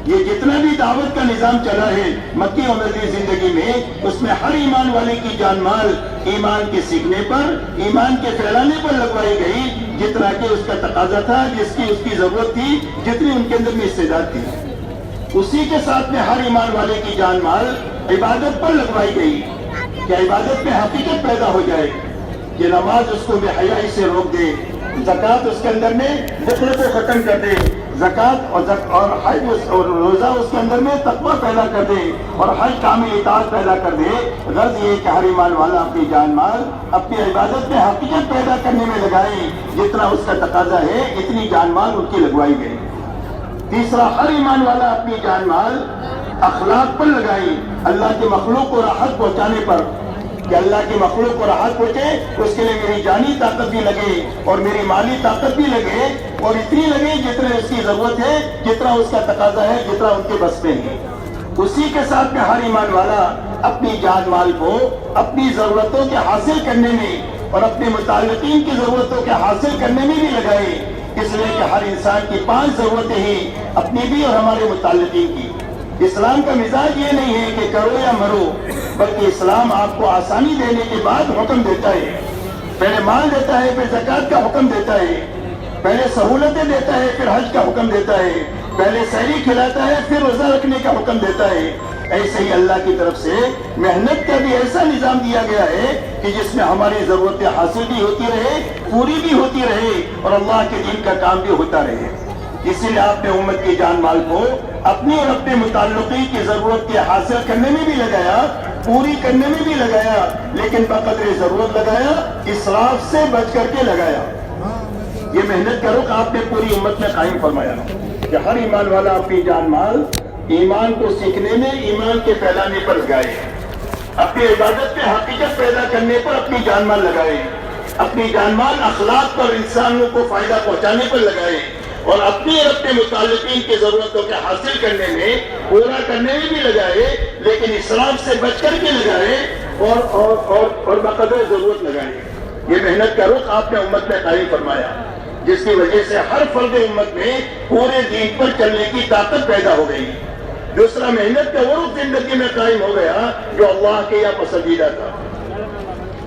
یہ جتنا بھی دعوت کا نظام چلا ہے مکی اور مدنی زندگی میں، اس میں ہر ایمان والے کی جان مال ایمان کے سیکھنے پر، ایمان کے پھیلانے پر لگوائی گئی، جتنا کہ اس کا تقاضا تھا، اس کی ضرورت تھی، جتنی ان کے اندر میں استعداد تھی۔ اسی کے ساتھ میں ہر ایمان والے کی جان مال عبادت پر لگوائی گئی کہ عبادت میں حقیقت پیدا ہو جائے، کہ نماز اس کو بے حیائی سے روک دے، زکوٰۃ اس کے اندر میں بخل کو ختم کر دے، زکوٰۃ اور حج اور روزہ اس کے اندر میں تقویٰ پیدا کر دے، اور حج کامل اطاعت پیدا کر دے۔ غرض یہ کہ ہر ایمان والا اپنی جان مال اپنی عبادت میں حقیقت پیدا کرنے میں لگائے، جتنا اس کا تقاضا ہے اتنی جان مال ان کی لگوائی گئی۔ تیسرا، ہر ایمان والا اپنی جان مال اخلاق پر لگائی، اللہ کی مخلوق کو راحت پہنچانے پر، کہ اللہ کی مخلوق کو راحت پہنچے، اس کے لیے میری جانی طاقت بھی لگے اور میری مالی طاقت بھی لگے، اور اتنی لگے جتنا اس کی ضرورت ہے، جتنا اس کا تقاضا ہے، جتنا ان کے بس میں ہے۔ اسی کے ساتھ میں ہر ایمان والا اپنی جان مال کو اپنی ضرورتوں کے حاصل کرنے میں اور اپنے متعلقین کی ضرورتوں کے حاصل کرنے میں بھی لگائے، اس لیے کہ ہر انسان کی 5 ضرورتیں ہیں، اپنی بھی اور ہمارے متعلقین کی۔ اسلام کا مزاج یہ نہیں ہے کہ کرو یا مرو، بلکہ اسلام آپ کو آسانی دینے کے بعد حکم دیتا ہے، پہلے مال دیتا ہے، پھر زکوٰۃ کا حکم دیتا ہے، پہلے سہولتیں دیتا ہے، پھر حج کا حکم دیتا ہے، پہلے سحری کھلاتا ہے، پھر روزہ رکھنے کا حکم دیتا ہے۔ ایسے ہی اللہ کی طرف سے محنت کا بھی ایسا نظام دیا گیا ہے کہ جس میں ہماری ضرورتیں حاصل بھی ہوتی رہے، پوری بھی ہوتی رہے، اور اللہ کے دین کا کام بھی ہوتا رہے۔ اسی لیے آپ نے امت کی جان مال کو اپنی اور اپنے متعلقین کی ضرورت کے حاصل کرنے میں بھی لگایا، پوری کرنے میں بھی لگایا، لیکن بقدر ضرورت لگایا، اسراف سے بچ کر کے لگایا۔ یہ محنت کا رخ آپ نے پوری امت میں قائم فرمایا کہ ہر ایمان والا اپنی جان مال ایمان کو سیکھنے میں، ایمان کے پھیلانے پر لگائے، اپنی عبادت میں حقیقت پیدا کرنے پر اپنی جان مال لگائے، اپنی جان مال اخلاق پر انسانوں کو فائدہ پہنچانے پر لگائے، اور اپنے اور اپنے متعلقین کی ضرورتوں کے حاصل کرنے میں، پورا کرنے میں بھی لگائے، لیکن اسراف سے بچ کر کے لگائے، اور بقدر ضرورت لگائے۔ یہ محنت کا رخ آپ نے امت میں قائم فرمایا، جس کی وجہ سے ہر فرد امت میں پورے دین پر چلنے کی طاقت پیدا ہو گئی۔ دوسرا، محنت کا وہ رخ زندگی میں قائم ہو گیا جو اللہ کے یہاں پسندیدہ تھا،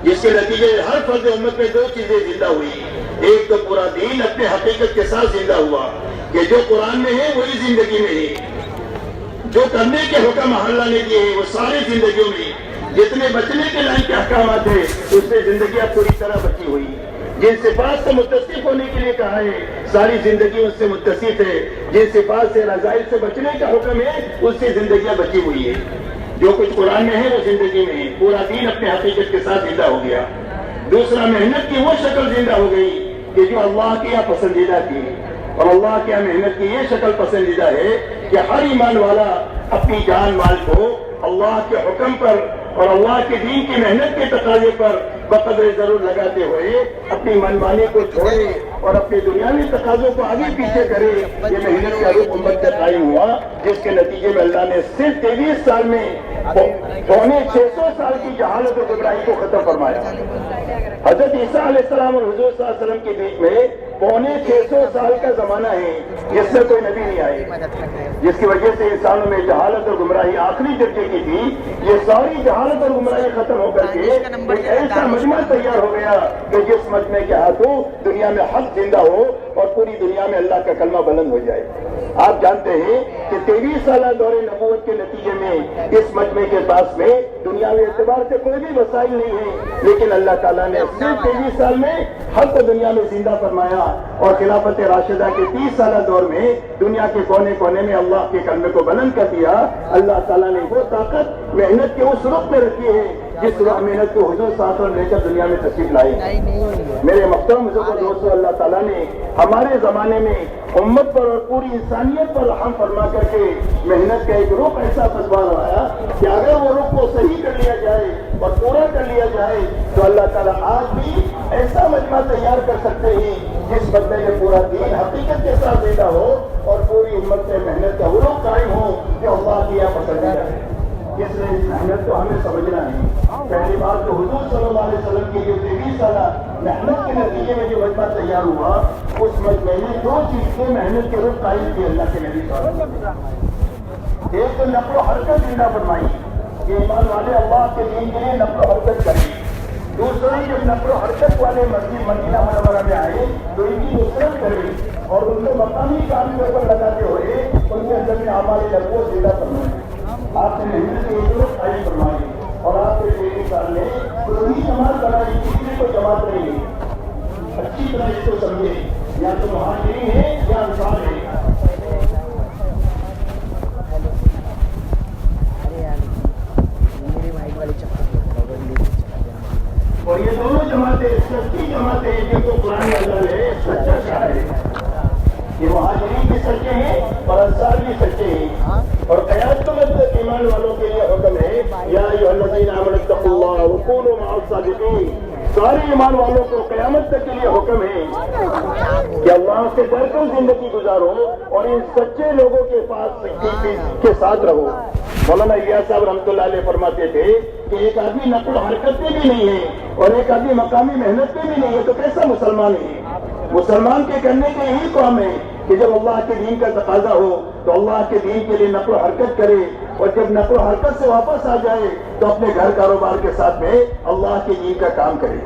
جس کے نتیجے ہر فرد امت میں 2 چیزیں زندہ ہوئی۔ ایک تو پورا دین اپنے حقیقت کے ساتھ زندہ ہوا کہ جو قرآن میں ہے وہی زندگی میں ہے، جو کرنے کے حکم اللہ نے دیے ہیں وہ سارے زندگیوں میں، جتنے بچنے کے لائن کے احکامات ہیں اس میں زندگیاں پوری طرح بچی ہوئی۔ جن صفات سے متصف ہونے کے لیے کہا ہے ساری زندگی اس سے متصف ہے، جن صفات سے رذائل سے بچنے کا حکم ہے اس سے زندگیاں بچی ہوئی ہے۔ جو کچھ قرآن میں ہے وہ زندگی میں ہے، پورا دین اپنے حقیقت کے ساتھ زندہ ہو گیا۔ دوسرا، محنت کی وہ شکل زندہ ہو گئی کہ جو اللہ کے یہاں پسندیدہ تھی، اور اللہ کے یہاں محنت کی یہ شکل پسندیدہ ہے کہ ہر ایمان والا اپنی جان مال کو اللہ کے حکم پر اور اللہ کے دین کی محنت کے تقاضے پر بقدر ضرور لگاتے ہوئے اپنی منمانی کو چھوڑے اور اپنے دنیاوی تقاضوں کو آگے پیچھے کرے۔ یہ محنت کا رخ امت کا قائم ہوا، جس کے نتیجے میں اللہ نے صرف 23 سال میں 650 سال کی جہالت و گمراہی کو ختم فرمایا۔ حضرت عیسیٰ علیہ السلام اور حضور صلی اللہ علیہ وسلم کے بیچ میں 650 سال کا زمانہ ہے جس میں کوئی نبی نہیں آئے، جس کی وجہ سے انسانوں میں جہالت اور گمراہی آخری درجے کی تھی۔ یہ ساری جہالت اور گمراہی ختم ہو کر کے ایک ایسا مجمع تیار ہو گیا کہ جس مجمع کے ہاتھوں دنیا میں حق زندہ ہو اور پوری دنیا میں اللہ کا کلمہ بلند ہو جائے۔ آپ جانتے ہیں کہ 23 سالہ دور نبوت کے نتیجے میں اس مجمع کے پاس میں دنیاوی اعتبار سے کوئی بھی وسائل نہیں ہے، لیکن اللہ تعالیٰ نے صرف 23 سال میں حق کو دنیا میں زندہ فرمایا، اور خلافت راشدہ کے 30 سالہ دور میں دنیا کے کونے کونے میں اللہ کے کلمے کو بلند کر دیا۔ اللہ تعالیٰ نے وہ طاقت محنت کے اس رخ میں رکھی ہے جس محنت کو حضور صلی اللہ علیہ وسلم لے کر دنیا میں تشریف لائے۔ میرے محترم دوستو، اللہ تعالیٰ نے ہمارے زمانے میں امت پر اور پوری انسانیت پر رحم فرما کر کے محنت کا ایک رخ ایسا پسوا رہا کہ اگر وہ رخ کو صحیح کر لیا جائے اور پورا کر لیا جائے تو اللہ تعالیٰ آج بھی ایسا مجمع تیار کر سکتے ہیں جس بندے نے پورا دین حقیقت کے ساتھ دیتا ہو اور پوری امت سے محنت کا وہ لوگ قائم ہو جو اللہ کی یہاں پسندیدہ ہے. اس لیے اس محنت کو ہمیں سمجھنا ہے. پہلی بات تو حضور صلی اللہ علیہ وسلم کی جو 23 سالہ محنت کے نتیجے میں جو مجمع تیار ہوا, اس مجمع نے 2 چیز سے محنت کے روپ قائم کی اللہ کے نبی صلی اللہ علیہ وسلم. ایک تو نقل و حرکت زندہ فرمائی کہ ایمان والے اللہ کے دین کے لیے نقل و حرکت کریں. دوسرا جب نقل و حرکت والے مسجد مدینہ منورہ میں آئے تو ان کی نصرت کریں اور ان کو مقامی کام کے اوپر لگاتے ہوئے ان کے اندر میں اعمال قلب کو زندہ فرمائیں. آپ نے محنت کے ایک قائم فرمائی اور آپ کے 23 سال میں کوئی جماعت بنائی, کسی کو جماعت نہیں ہے. اچھی طرح اس کو سمجھے, یا تو مہاجرین ہے یا انصار ہے. اور یہ دونوں جماعتیں سچی جماعتیں ہیں جن کو قرآن نازل ہے, سچا شاعر ہے. یہ مہاجرین بھی سچے ہیں اور انصار بھی سچے ہیں. اور قیامت تک ایمان والوں کے لیے حکم ہے, یا ایھا الذین آمنوا اتقوا اللہ وکونوا مع الصادقین. سارے ایمان والوں کو قیامت تک کے لیے حکم ہے کہ اللہ سے ڈر کر زندگی گزارو اور ان سچے لوگوں کے پاس کے ساتھ رہو. مولانا الیاس صاحب رحمۃ اللہ علیہ فرماتے تھے کہ ایک آدمی نقل و حرکت میں بھی نہیں ہے اور ایک آدمی مقامی محنت میں بھی نہیں ہے تو کیسا مسلمان ہے؟ مسلمان کے کرنے کے یہی کام ہے کہ جب اللہ کے دین کا تقاضا ہو تو اللہ کے دین کے لیے نقل و حرکت کرے, اور جب نقل و حرکت سے واپس آ جائے تو اپنے گھر کاروبار کے ساتھ میں اللہ کے دین کا کام کرے.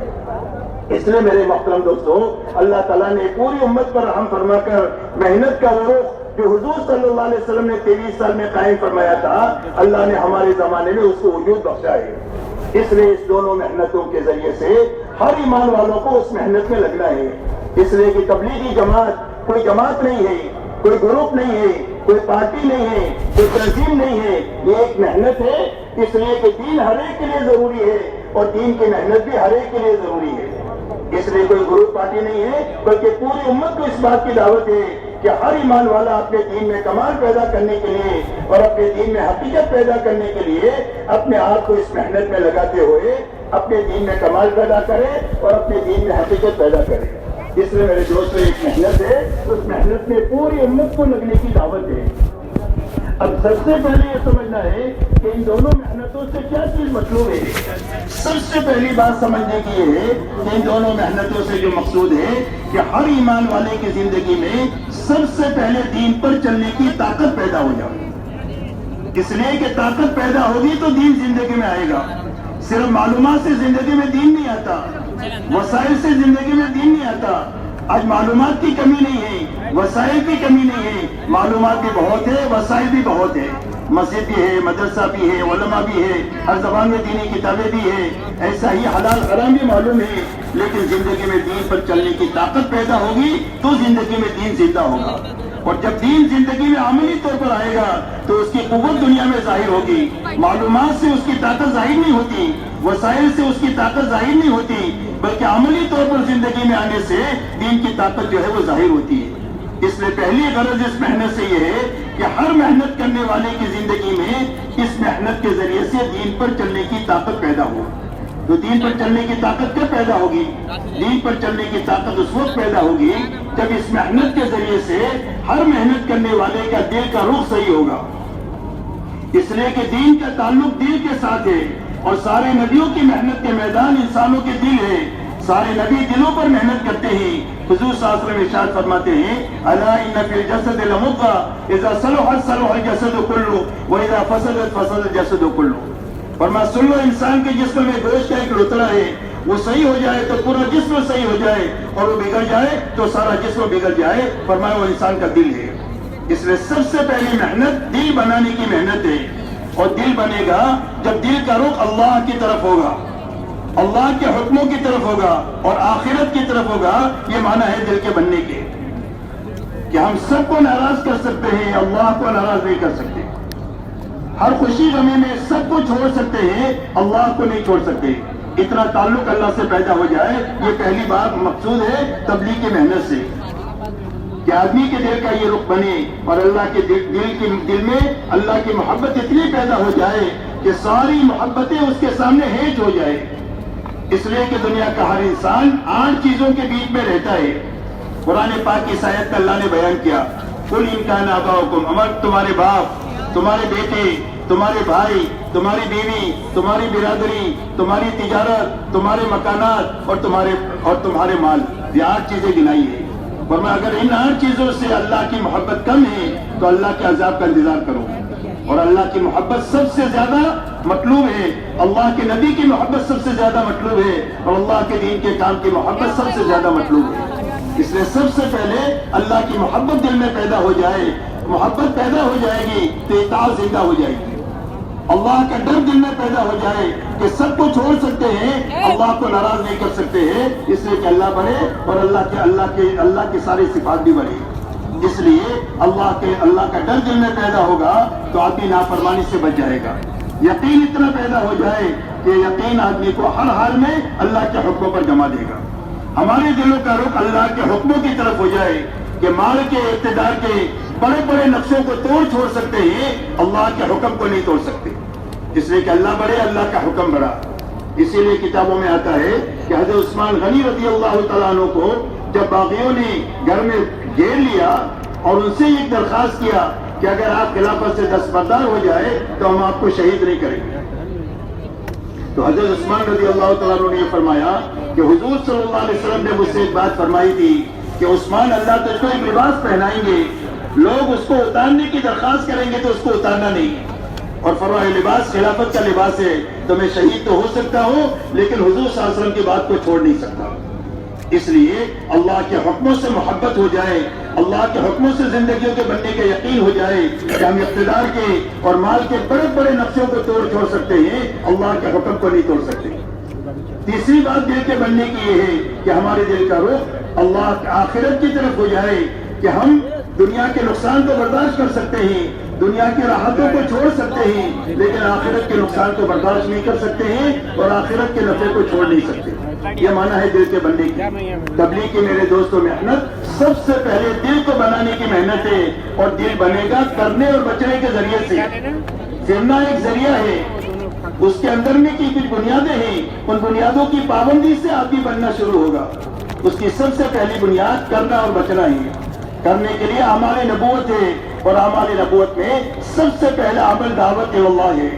اس لیے میرے محترم دوستوں, اللہ تعالیٰ نے پوری امت پر رحم فرما کر محنت کا عروج جو حضور صلی اللہ علیہ وسلم نے 23 سال میں قائم فرمایا تھا, اللہ نے ہمارے زمانے میں اس کو وجود بخشا ہے. اس لیے اس دونوں محنتوں کے ذریعے سے ہر ایمان والوں کو اس محنت میں لگنا ہے. اس لیے کہ تبلیغی جماعت کوئی جماعت نہیں ہے, کوئی گروپ نہیں ہے, کوئی پارٹی نہیں ہے, کوئی تنظیم نہیں ہے, یہ ایک محنت ہے. اس لیے کہ دین ہر ایک کے لیے ضروری ہے اور دین کی محنت بھی ہر ایک کے لیے ضروری ہے. اس لیے کوئی گروپ پارٹی نہیں ہے, بلکہ پوری امت کو اس بات کی دعوت ہے کہ ہر ایمان والا اپنے دین میں کمال پیدا کرنے کے لیے اور اپنے دین میں حقیقت پیدا کرنے کے لیے اپنے آپ کو اس محنت میں لگاتے ہوئے اپنے دین میں کمال پیدا کرے اور اپنے دین میں حقیقت پیدا کرے. اس لیے میرے دوستوں ایک محنت ہے, اس محنت میں پوری امت کو لگنے کی دعوت ہے. اب سب سے پہلے یہ سمجھنا ہے کہ ان دونوں محنتوں سے کیا چیز مطلوب ہے. سب سے پہلی بات سمجھنے کی یہ ہے کہ ان دونوں محنتوں سے جو مقصود ہے کہ ہر ایمان والے کی زندگی میں سب سے پہلے دین پر چلنے کی طاقت پیدا ہو جائے. اس لیے کہ طاقت پیدا ہوگی تو دین زندگی میں آئے گا. صرف معلومات سے زندگی میں دین نہیں آتا, وسائل سے زندگی میں دین نہیں آتا. آج معلومات کی کمی نہیں ہے, وسائل کی کمی نہیں ہے. معلومات بھی بہت ہے, وسائل بھی بہت ہے. مسجد بھی ہے, مدرسہ بھی ہے, علماء بھی ہے, ہر زبان میں دینی کتابیں بھی ہے. ایسا ہی حلال حرام بھی معلوم ہے, لیکن زندگی میں دین پر چلنے کی طاقت پیدا ہوگی تو زندگی میں دین زندہ ہوگا. اور جب دین زندگی میں عملی طور پر آئے گا تو اس کی قوت دنیا میں ظاہر ہوگی. معلومات سے اس کی طاقت ظاہر نہیں ہوتی, وسائل سے اس کی طاقت ظاہر نہیں ہوتی, بلکہ عملی طور پر زندگی میں آنے سے دین کی طاقت جو ہے وہ ظاہر ہوتی ہے. اس لیے پہلی غرض اس محنت سے یہ ہے کہ ہر محنت کرنے والے کی زندگی میں اس محنت کے ذریعے سے دین پر چلنے کی طاقت پیدا ہو. تو دین پر چلنے کی طاقت کب پیدا ہوگی؟ دین پر چلنے کی طاقت اس وقت پیدا ہوگی جب اس محنت کے ذریعے سے ہر محنت کرنے والے کا دل کا رخ صحیح ہوگا. اس لیے کہ دین کا تعلق دل کے ساتھ ہے اور سارے نبیوں کی محنت کے میدان انسانوں کے دل ہے. سارے نبی دلوں پر محنت کرتے ہیں. حضور صلی اللہ علیہ وسلم ارشاد فرماتے ہیں, الا ان فی الجسد لمضغۃ اذا صلحت صلح الجسد كله واذا فسدت فسد الجسد كله. فرمایا سن لو, انسان کے جسم میں گوشت کا ایک لوتڑا ہے, وہ صحیح ہو جائے تو پورا جسم صحیح ہو جائے, اور وہ بگڑ جائے تو سارا جسم بگڑ جائے. فرمایا وہ انسان کا دل ہے. اس لیے سب سے پہلی محنت دل بنانے کی محنت ہے. اور دل بنے گا جب دل کا رخ اللہ کی طرف ہوگا, اللہ کے حکموں کی طرف ہوگا اور آخرت کی طرف ہوگا. یہ معنی ہے دل کے بننے کے کہ ہم سب کو ناراض کر سکتے ہیں, اللہ کو ناراض نہیں کر سکتے. ہر خوشی غمی میں سب کو چھوڑ سکتے ہیں, اللہ کو نہیں چھوڑ سکتے. اتنا تعلق اللہ سے پیدا ہو جائے, یہ پہلی بات مقصود ہے تبلیغ کی محنت سے, کہ آدمی کے دل کا یہ رخ بنے اور اللہ کے دل میں اللہ کی محبت اتنی پیدا ہو جائے کہ ساری محبتیں اس کے سامنے ہیج ہو جائے. اس لیے کہ دنیا کا ہر انسان 8 چیزوں کے بیچ میں رہتا ہے. قرآن پاک کی آیت کا اللہ نے بیان کیا، قل ان کان آباؤکم، امر تمہارے باپ، تمہارے بیٹے، تمہارے بھائی، تمہاری بیوی، تمہاری برادری، تمہاری تجارت، تمہارے مکانات اور تمہارے مال، یہ 8 چیزیں گنائی ہیں۔ ورنہ اگر ان 8 چیزوں سے اللہ کی محبت کم ہے تو اللہ کے عذاب کا انتظار کرو۔ اور اللہ کی محبت سب سے زیادہ مطلوب ہے، اللہ کے نبی کی محبت سب سے زیادہ مطلوب ہے، اور اللہ کے دین کے کام کی محبت سب سے زیادہ مطلوب ہے۔ اس لیے سب سے پہلے اللہ کی محبت دل میں پیدا ہو جائے، محبت پیدا ہو جائے گی تو اطاعت زندہ ہو جائے گی۔ اللہ کا ڈر دل میں پیدا ہو جائے کہ سب کو چھوڑ سکتے ہیں، اللہ کو ناراض نہیں کر سکتے ہیں، اس لیے کہ اللہ بڑھے اور اللہ کی ساری صفات بھی بڑھے۔ اس لیے اللہ کا ڈر دل میں پیدا ہوگا تو آدمی نافرمانی سے بچ جائے گا۔ یقین اتنا پیدا ہو جائے کہ یقین آدمی کو ہر حال میں اللہ کے حکموں پر جما دے گا۔ ہمارے دلوں کا رخ اللہ کے حکموں کی طرف ہو جائے کہ مال کے، اقتدار کے بڑے بڑے نقشوں کو توڑ چھوڑ سکتے ہیں، اللہ کے حکم کو نہیں توڑ سکتے، اس لیے کہ اللہ بڑے، اللہ کا حکم بڑا۔ اسی لیے کتابوں میں آتا ہے کہ حضرت عثمان غنی رضی اللہ تعالیٰ عنہ کو جب باغیوں نے گھر میں گھیر لیا اور ان سے ایک درخواست کیا کہ اگر آپ خلافت سے دستبردار ہو جائے تو ہم آپ کو شہید نہیں کریں گے، تو حضرت عثمان رضی اللہ تعالیٰ عنہ نے یہ فرمایا کہ حضور صلی اللہ علیہ وسلم نے مجھ سے ایک بات فرمائی تھی کہ عثمان، اللہ تجھ کو ایک لباس پہنائیں گے، لوگ اس کو اتارنے کی درخواست کریں گے تو اس کو اتارنا نہیں، اور فرمایا لباس خلافت کا لباس ہے، تو میں شہید تو ہو سکتا ہوں لیکن حضور صلی اللہ علیہ وسلم کی بات کو چھوڑ نہیں سکتا۔ اس لیے اللہ کے حکموں سے محبت ہو جائے، اللہ کے حکموں سے زندگیوں کے بننے کا یقین ہو جائے کہ ہم اقتدار کے اور مال کے بڑے بڑے نقشوں کو توڑ چھوڑ سکتے ہیں، اللہ کے حکم کو نہیں توڑ سکتے۔ تیسری بات دل کے بننے کی یہ ہے کہ ہمارے دل کا رخ اللہ کی آخرت کی طرف ہو جائے کہ ہم دنیا کے نقصان کو برداشت کر سکتے ہیں، دنیا کی راحتوں کو چھوڑ سکتے ہیں، لیکن آخرت کے نقصان کو برداشت نہیں کر سکتے ہیں اور آخرت کے نفع کو چھوڑ نہیں سکتے۔ یہ معنی ہے دل کے بننے کی۔ تبلیغ کی میرے دوستوں محنت سب سے پہلے دل کو بنانے کی محنت ہے، اور دل بنے گا کرنے اور بچنے کے ذریعے سے۔ پھرنا ایک ذریعہ ہے، اس کے اندر میں کی کچھ بنیادیں ہیں، ان بنیادوں کی پابندی سے آدمی بننا شروع ہوگا۔ اس کی سب سے پہلی بنیاد کرنا اور بچنا ہی ہے۔ کرنے کے لیے اعمال نبوت ہے، اور اعمال نبوت میں سب سے پہلا عمل دعوت اللہ ہے،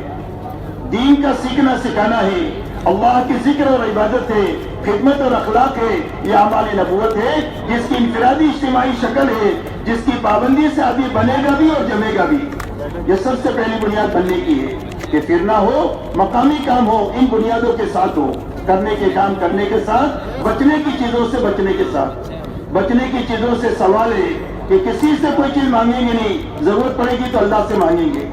دین کا سیکھنا سکھانا ہے، اللہ کی ذکر اور عبادت ہے، خدمت اور اخلاق ہے۔ یہ اعمال نبوت ہے جس کی انفرادی اجتماعی شکل ہے، جس کی پابندی سے آدمی بنے گا بھی اور جمے گا بھی۔ یہ سب سے پہلی بنیاد بننے کی ہے کہ پھرنا ہو، مقامی کام ہو، ان بنیادوں کے ساتھ ہو، کرنے کے کام کرنے کے ساتھ، بچنے کی چیزوں سے بچنے کے ساتھ۔ بچنے کی چیزوں سے سوال ہے کہ کسی سے کوئی چیز مانگیں گے نہیں، ضرورت پڑے گی تو اللہ سے مانگیں گے۔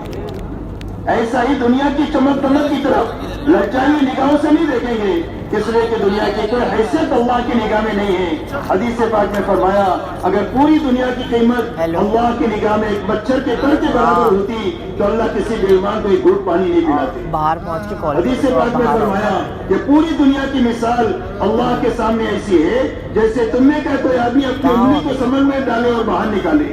ایسا ہی دنیا کی چمک دمک کی طرف لچائی نگاہوں سے نہیں دیکھیں گے، اس لیے کہ دنیا کی کوئی حیثیت اللہ کی نگاہ میں نہیں ہے۔ حدیث پاک میں فرمایا اگر پوری دنیا کی قیمت اللہ کی نگاہ میں ایک مچھر کے پر کے برابر ہوتی تو اللہ کسی بے ایمان کو ایک گھونٹ پانی نہیں پلاتے۔ باہر پہنچ کے کال حدیث پاک میں فرمایا کہ پوری دنیا کی مثال اللہ کے سامنے ایسی ہے جیسے تم میں کا کوئی آدمی اپنی انگلی کو سمجھ میں ڈالے اور باہر نکالے۔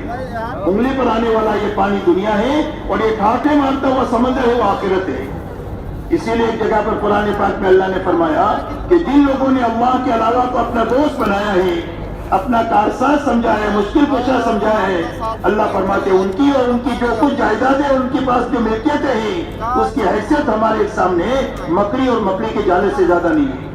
انگلی پر آنے والا یہ پانی دنیا ہے، اور یہ کھاٹے مارتا ہوا سمندر ہے وہ آخرت ہے۔ اسی لیے ایک جگہ پر قرآن پاک میں اللہ نے فرمایا کہ جن لوگوں نے اللہ کے علاوہ کو اپنا دوست بنایا ہے، اپنا کارساز سمجھا ہے، مشکل کشا سمجھا ہے، اللہ فرماتے ہیں ان کی اور ان کی جو کچھ جائیدادیں اور ان کے پاس جو ملکیتیں ہیں، اس کی حیثیت ہمارے سامنے مکڑی اور مکڑی کے جالے سے زیادہ نہیں ہے۔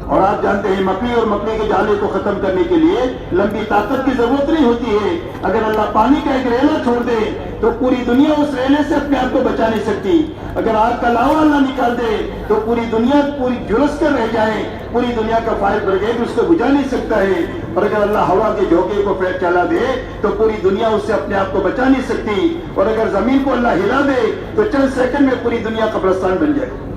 اور آپ جانتے ہیں مکڑی اور مکڑی کے جالے کو ختم کرنے کے لیے لمبی طاقت کی ضرورت نہیں ہوتی ہے۔ اگر اللہ پانی کا ایک ریلا چھوڑ دے تو پوری دنیا اس ریلے سے اپنے آپ کو بچا نہیں سکتی۔ اگر آگ کا لاوا اللہ نکال دے تو پوری دنیا پوری جھلس کر رہ جائے، پوری دنیا کا فائر بریگیڈ اس کو بجھا نہیں سکتا ہے۔ اور اگر اللہ ہوا کے جھونکے کو پھر چلا دے تو پوری دنیا اس سے اپنے آپ کو بچا نہیں سکتی۔ اور اگر زمین کو اللہ ہلا دے تو چند سیکنڈ میں پوری دنیا قبرستان بن جائے۔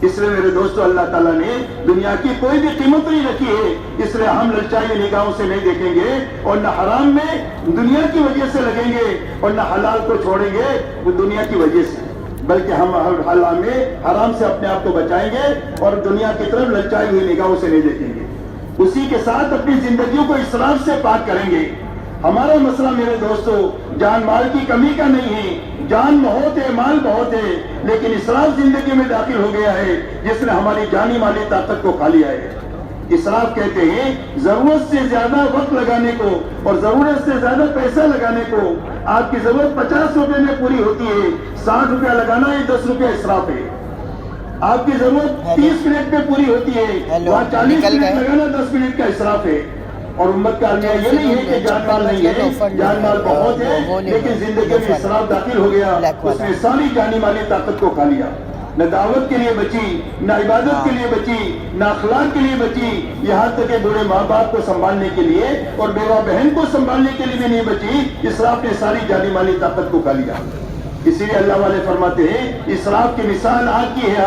اس لیے میرے دوستو اللہ تعالیٰ نے دنیا کی کوئی بھی قیمت نہیں رکھی ہے، اس لیے ہم للچائی نگاہوں سے نہیں دیکھیں گے، اور نہ حرام میں دنیا کی وجہ سے لگیں گے اور نہ حلال کو چھوڑیں گے وہ دنیا کی وجہ سے، بلکہ ہم حلال میں حرام سے اپنے آپ کو بچائیں گے اور دنیا کی طرف للچائی ہوئی نگاہوں سے نہیں دیکھیں گے۔ اسی کے ساتھ اپنی زندگیوں کو اسراف سے پاک کریں گے۔ ہمارا مسئلہ میرے دوستو جان مال کی کمی کا نہیں ہے، جان بہت ہے، مال بہت ہے، لیکن اسراف زندگی میں داخل ہو گیا ہے جس نے ہماری جانی مالی طاقت کو کھا لیا ہے۔ اسراف کہتے ہیں ضرورت سے زیادہ وقت لگانے کو اور ضرورت سے زیادہ پیسہ لگانے کو. آپ کی ضرورت 50 روپے میں پوری ہوتی ہے، 60 روپیہ لگانا ہے، 10 روپیہ اسراف ہے. آپ کی ضرورت 30 منٹ میں پوری ہوتی ہے، وہاں 40 منٹ لگانا 10 منٹ کا اسراف ہے. اور امت کا المیہ یہ نہیں ہے کہ جان مال نہیں ہے، جان مال بہت ہے، لیکن زندگی میں اسراف داخل ہو گیا، اس نے ساری جانی مالی طاقت کو کھا لیا. نہ دعوت کے لیے بچی، نہ عبادت کے لیے بچی، نہ اخلاق کے لیے بچی، یہاں تک کہ بوڑھے ماں باپ کو سنبھالنے کے لیے اور بیوہ بہن کو سنبھالنے کے لیے بھی نہیں بچی. اسراف نے ساری جانی مالی طاقت کو کھا لیا. اسی لیے اللہ والے فرماتے ہیں اسراف کی مثال آگ کی ہے.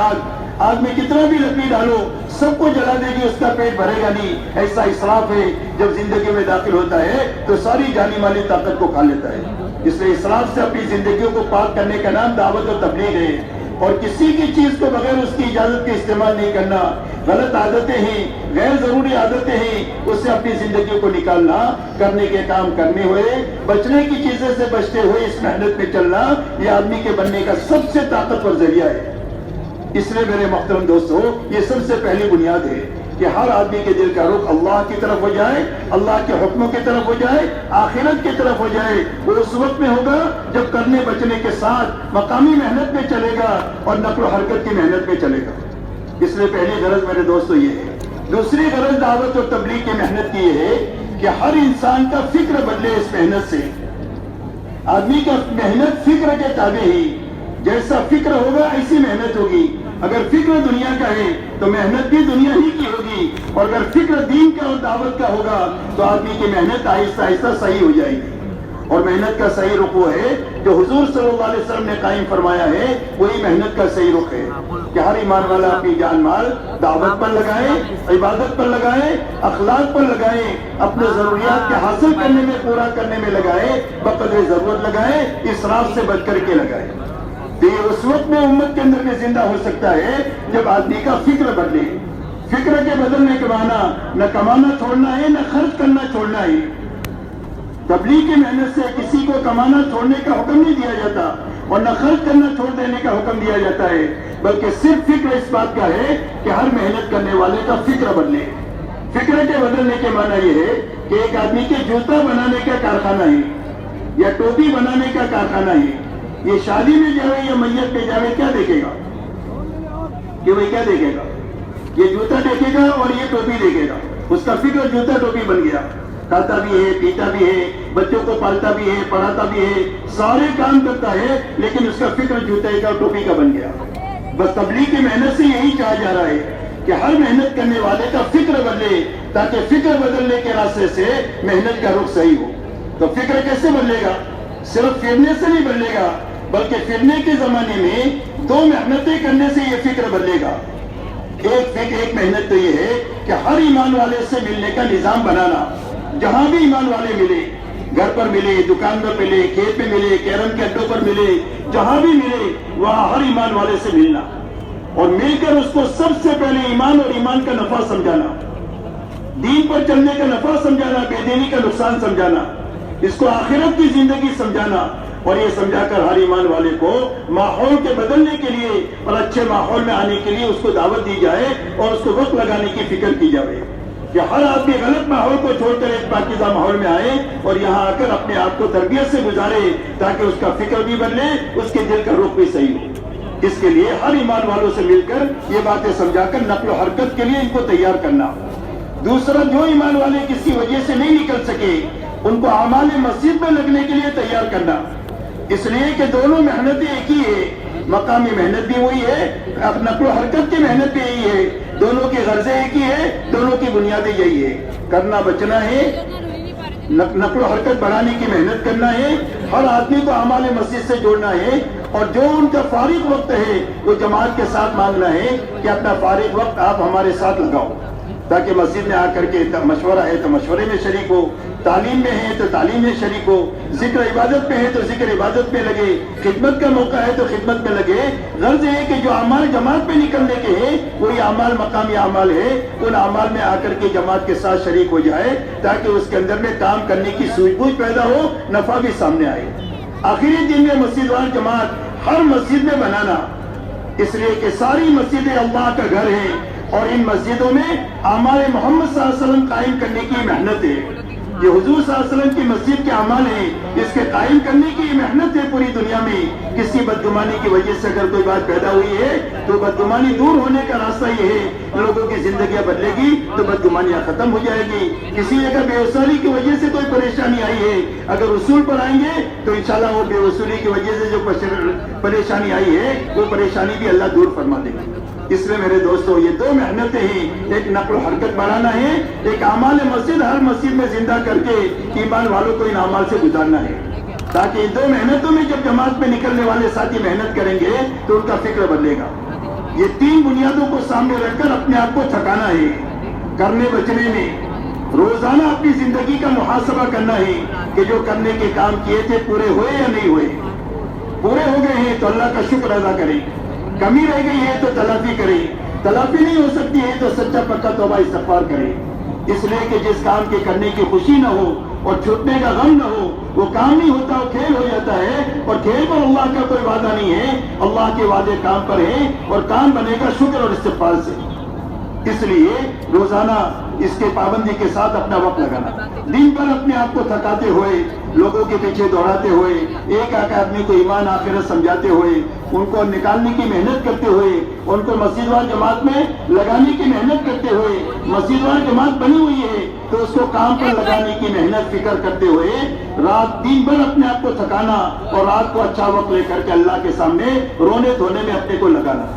آگ میں کتنا بھی لکڑی ڈالو سب کو جلا دے گی، اس کا پیٹ بھرے گا نہیں. ایسا اسراف ہے جب زندگی میں داخل ہوتا ہے تو ساری جانی مالی طاقت کو کھا لیتا ہے. اس لیے اسراف سے اپنی زندگیوں کو پاک کرنے کا نام دعوت و تبلیغ ہے. اور کسی کی چیز کو بغیر اس کی اجازت کے استعمال نہیں کرنا. غلط عادتیں ہیں، غیر ضروری عادتیں ہیں، اس سے اپنی زندگیوں کو نکالنا. کرنے کے کام کرنے ہوئے، بچنے کی چیزیں سے بچتے ہوئے اس محنت میں چلنا، یہ آدمی کے بننے کا سب سے طاقتور ذریعہ ہے. اس لیے میرے محترم دوستو، یہ سب سے پہلی بنیاد ہے کہ ہر آدمی کے دل کا رخ اللہ کی طرف ہو جائے، اللہ کے حکموں کی طرف ہو جائے، آخرت کی طرف ہو جائے. وہ اس وقت میں ہوگا جب کرنے بچنے کے ساتھ مقامی محنت میں چلے گا اور نقل و حرکت کی محنت میں چلے گا. اس لیے پہلی غرض میرے دوستو یہ ہے. دوسری غرض دعوت اور تبلیغ کی محنت کی یہ ہے کہ ہر انسان کا فکر بدلے. اس محنت سے آدمی کا محنت فکر کے تابع ہی، جیسا فکر ہوگا ایسی محنت ہوگی. اگر فکر دنیا کا ہے تو محنت بھی دنیا ہی کی ہوگی، اور اگر فکر دین کا اور دعوت کا ہوگا تو آدمی کی محنت آہستہ آہستہ صحیح ہو جائے گی. اور محنت کا صحیح رخ وہ ہے جو حضور صلی اللہ علیہ وسلم نے قائم فرمایا ہے. وہی محنت کا صحیح رخ ہے کہ ہر ایمان والا اپنی جان مال دعوت پر لگائے، عبادت پر لگائے، اخلاق پر لگائے، اپنے ضروریات کے حاصل کرنے میں، پورا کرنے میں لگائے، بقدر ضرورت لگائے، اسراف سے بچ کر کے لگائے. یہ اس وقت میں امت کے اندر میں زندہ ہو سکتا ہے جب آدمی کا فکر بدلے. فکر کے بدلنے کے معنی نہ کمانا چھوڑنا ہے، نہ خرچ کرنا چھوڑنا ہے. تبلیغ کی محنت سے کسی کو کمانا چھوڑنے کا حکم نہیں دیا جاتا اور نہ خرچ کرنا چھوڑ دینے کا حکم دیا جاتا ہے، بلکہ صرف فکر اس بات کا ہے کہ ہر محنت کرنے والے کا فکر بدلے. فکر کے بدلنے کے معنی یہ ہے کہ ایک آدمی کے جوتا بنانے کا کارخانہ ہے یا ٹوپی بنانے کا کارخانہ ہے. یہ شادی میں جاوے یا میت پہ جاوے کیا دیکھے گا؟ کہ بھائی کیا دیکھے گا؟ یہ جوتا دیکھے گا اور یہ ٹوپی دیکھے گا. اس کا فکر جوتا ٹوپی بن گیا. کھاتا بھی ہے، پیتا بھی ہے، بچوں کو پالتا بھی ہے، پڑھاتا بھی ہے، سارے کام کرتا ہے، لیکن اس کا فکر جوتے کا ٹوپی کا بن گیا. بس تبلیغ کی محنت سے یہی چاہا جا رہا ہے کہ ہر محنت کرنے والے کا فکر بدلے، تاکہ فکر بدلنے کے راستے سے محنت کا رخ صحیح ہو. تو فکر کیسے بدلے گا؟ صرف پھرنے سے نہیں بدلے گا، بلکہ پھرنے کے زمانے میں 2 محنتیں کرنے سے یہ فکر بدلے گا. ایک محنت تو یہ ہے کہ ہر ایمان والے سے ملنے کا نظام بنانا. جہاں بھی ایمان والے ملے، گھر پر ملے، دکان پر ملے، کھیت پہ ملے، کیرم کے اڈوں پر ملے، جہاں بھی ملے وہاں ہر ایمان والے سے ملنا اور مل کر اس کو سب سے پہلے ایمان اور ایمان کا نفع سمجھانا، دین پر چلنے کا نفع سمجھانا، بے دینی کا نقصان سمجھانا، اس کو آخرت کی زندگی سمجھانا. اور یہ سمجھا کر ہر ایمان والے کو ماحول کے بدلنے کے لیے اور اچھے ماحول میں آنے کے لیے اس کو دعوت دی جائے اور اس کو وقت لگانے کی فکر کی جائے کہ ہر آدمی غلط ماحول کو چھوڑ کر ایک پاکیزہ ماحول میں آئے اور یہاں آ کر اپنے آپ کو تربیت سے گزارے تاکہ اس کا فکر بھی بدلے، اس کے دل کا رخ بھی صحیح ہو. اس کے لیے ہر ایمان والوں سے مل کر یہ باتیں سمجھا کر نقل و حرکت کے لیے ان کو تیار کرنا. دوسرا، جو ایمان والے کسی وجہ سے نہیں نکل سکے ان کو اعمال مسجد میں لگنے کے لیے تیار کرنا. اس لیے کہ دونوں محنتیں ایک ہی ہے، مقامی محنت بھی وہی ہے، نقل و حرکت کی محنت بھی یہی ہے، دونوں کی غرضیں ایک ہی ہے، دونوں کی بنیادیں یہی ہے. کرنا بچنا ہے، نقل و حرکت بڑھانے کی محنت کرنا ہے، ہر آدمی کو اعمال مسجد سے جوڑنا ہے، اور جو ان کا فارغ وقت ہے وہ جماعت کے ساتھ مانگنا ہے کہ اپنا فارغ وقت آپ ہمارے ساتھ لگاؤ تاکہ مسجد میں آ کر کے مشورہ ہے تو مشورے میں شریک ہو، تعلیم میں ہے تو تعلیم میں شریک ہو، ذکر عبادت میں ہے تو ذکر عبادت میں لگے، خدمت کا موقع ہے تو خدمت میں لگے. غرض یہ ہے کہ جو اعمال جماعت میں نکلنے کے ہیں وہی اعمال مقامی اعمال ہے، ان اعمال میں آ کر کے جماعت کے ساتھ شریک ہو جائے تاکہ اس کے اندر میں کام کرنے کی سوجھ بوجھ پیدا ہو، نفع بھی سامنے آئے. آخری دن میں مسجد وار جماعت ہر مسجد میں بنانا، اس لیے کہ ساری مسجدیں اللہ کا گھر ہیں، اور ان مسجدوں میں اعمال محمد صلی اللہ علیہ وسلم قائم کرنے کی محنت ہے. یہ حضور صلی اللہ علیہ وسلم کی مسجد کے اعمال ہیں, اس کے قائم کرنے کی محنت ہے پوری دنیا میں. کسی بدگمانی کی وجہ سے اگر کوئی بات پیدا ہوئی ہے تو بدگمانی دور ہونے کا راستہ یہ ہے, لوگوں کی زندگیاں بدلے گی تو بدگمانیاں ختم ہو جائے گی. کسی جگہ بے وصولی کی وجہ سے کوئی پریشانی آئی ہے, اگر اصول پر آئیں گے تو انشاءاللہ وہ بے وصولی کی وجہ سے جو پریشانی آئی ہے وہ پریشانی بھی اللہ دور فرما دے گا. اس لیے میرے دوستو یہ دو محنتیں ہیں, ایک نقل و حرکت بڑھانا ہے, ایک اعمال مسجد ہر مسجد میں زندہ کر کے ایمان والوں کو ان اعمال سے گزارنا ہے, تاکہ ان دو محنتوں میں جب جماعت میں نکلنے والے ساتھی محنت کریں گے تو ان کا فکر بدلے گا. یہ تین بنیادوں کو سامنے رکھ کر اپنے آپ کو تھکانا ہے. کرنے بچنے میں روزانہ اپنی زندگی کا محاسبہ کرنا ہے کہ جو کرنے کے کام کیے تھے پورے ہوئے یا نہیں ہوئے. پورے ہو گئے ہیں تو اللہ کا شکر ادا کریں, کمی رہ گئی ہے تو تلافی کریں, تلافی نہیں ہو سکتی ہے تو سچا پکا توبہ استغفار کریں. اس لیے کہ جس کام کے کرنے کی خوشی نہ ہو اور چھوٹنے کا غم نہ ہو وہ کام نہیں ہوتا, وہ کھیل ہو جاتا ہے, اور کھیل پر اللہ کا کوئی وعدہ نہیں ہے. اللہ کے وعدے کام پر ہیں اور کام بنے گا شکر اور استغفار سے. اس لیے روزانہ اس کے پابندی کے ساتھ اپنا وقت لگانا, دن بھر اپنے آپ کو تھکاتے ہوئے, لوگوں کے پیچھے دوڑاتے ہوئے, ایک ایک آدمی کو ایمان آخرت سمجھاتے ہوئے, ان کو نکالنے کی محنت کرتے ہوئے, ان کو مسجد وار جماعت میں لگانے کی محنت کرتے ہوئے, مسجد وار جماعت بنی ہوئی ہے تو اس کو کام پر لگانے کی محنت فکر کرتے ہوئے رات دن بھر اپنے آپ کو تھکانا اور رات کو اچھا وقت لے کر کے اللہ کے سامنے رونے دھونے میں اپنے کو لگانا.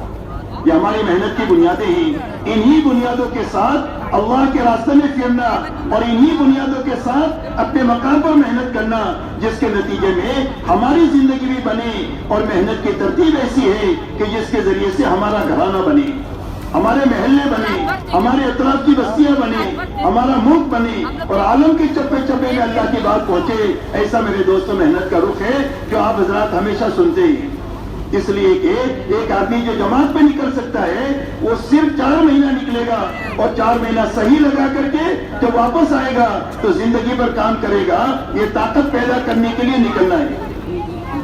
یہ ہماری محنت کی بنیادیں ہیں. انہی بنیادوں کے ساتھ اللہ کے راستے میں پھرنا اور انہی بنیادوں کے ساتھ اپنے مقام پر محنت کرنا, جس کے نتیجے میں ہماری زندگی بھی بنے اور محنت کی ترتیب ایسی ہے کہ جس کے ذریعے سے ہمارا گھرانہ بنے, ہمارے محلے بنے, ہمارے اطراف کی بستیاں بنے, ہمارا ملک بنے اور عالم کے چپے چپے میں اللہ کی بات پہنچے. ایسا میرے دوستوں محنت کا رخ ہے جو آپ حضرات ہمیشہ سنتے ہیں. اس لیے کہ ایک آدمی جو جماعت پہ نکل سکتا ہے وہ صرف 4 مہینہ نکلے گا اور 4 مہینہ صحیح لگا کر کے جب واپس آئے گا تو زندگی پر کام کرے گا. یہ طاقت پیدا کرنے کے لیے نکلنا ہے.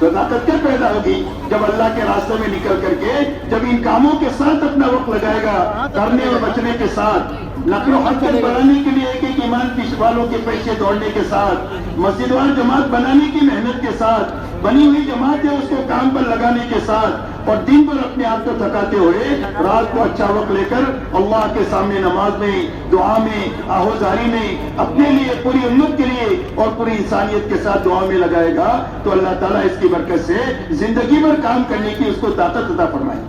تو طاقت کیا پیدا ہوگی جب اللہ کے راستے میں نکل کر کے جب ان کاموں کے ساتھ اپنا وقت لگائے گا, کرنے اور بچنے کے ساتھ, نقل و حرکت بڑھانے کے لیے ایک ایک ایمان پیش والوں کے پیچھے دوڑنے کے ساتھ, مسجد وار جماعت بنانے کی محنت کے ساتھ, بنی ہوئی جماعت ہے اس کو کام پر لگانے کے ساتھ, اور دن بھر اپنے آپ کو تھکاتے ہوئے رات کو اچھا وقت لے کر اللہ کے سامنے نماز میں, دعا میں, آہوزاری میں, اپنے لیے, پوری امت کے لیے اور پوری انسانیت کے ساتھ دعا میں لگائے گا تو اللہ تعالیٰ اس کی برکت سے زندگی بھر کام کرنے کی اس کو طاقت عطا فرمائے.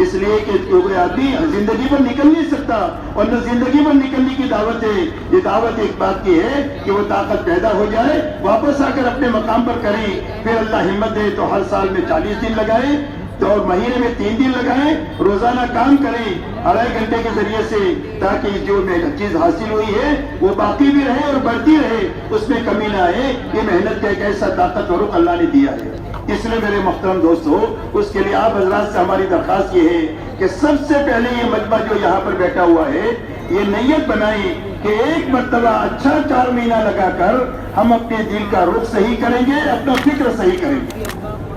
اس لیے کہ کوئی آدمی زندگی پر نکل نہیں سکتا اور نہ زندگی پر نکلنے کی دعوت ہے. یہ دعوت ایک بات کی ہے کہ وہ طاقت پیدا ہو جائے, واپس آ کر اپنے مقام پر کریں. پھر اللہ ہمت دے تو ہر سال میں 40 دن لگائیں تو اور مہینے میں 3 دن لگائیں, روزانہ کام کریں 2.5 گھنٹے کے ذریعے سے, تاکہ جو چیز حاصل ہوئی ہے وہ باقی بھی رہے اور بڑھتی رہے, اس میں کمی نہ آئے. یہ محنت کا ایک ایسا طاقت اور اللہ نے دیا ہے. اس لیے میرے محترم دوستو, اس کے لیے آپ حضرات سے ہماری درخواست یہ ہے کہ سب سے پہلے یہ مجمع جو یہاں پر بیٹھا ہوا ہے یہ نیت بنائیں کہ ایک مرتبہ اچھا 4 مہینہ لگا کر ہم اپنے دل کا رخ صحیح کریں گے, اپنا فکر صحیح کریں گے.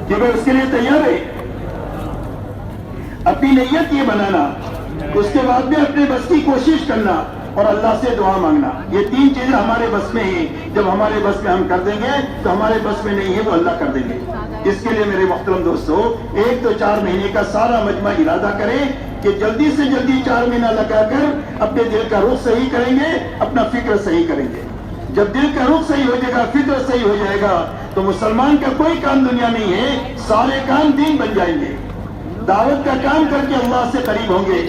کہ وہ اس کے لیے تیار ہے. اپنی نیت یہ بنانا, اس کے بعد میں اپنے بس کی کوشش کرنا اور اللہ سے دعا مانگنا. یہ 3 چیزیں ہمارے بس میں ہیں. جب ہمارے بس میں ہم کر دیں گے تو ہمارے بس میں نہیں ہے وہ اللہ کر دیں گے. اس کے لیے میرے محترم دوستو, ایک تو 4 مہینے کا سارا مجمع ارادہ کریں کہ جلدی سے جلدی 4 مہینہ لگا کر اپنے دل کا رخ صحیح کریں گے, اپنا فکر صحیح کریں گے. جب دل کا رخ صحیح ہو جائے گا, فکر صحیح ہو جائے گا تو مسلمان کا کوئی کام دنیا نہیں ہے, سارے کام دین بن جائیں گے. دعوت کا کام کر کے اللہ سے قریب ہوں گے,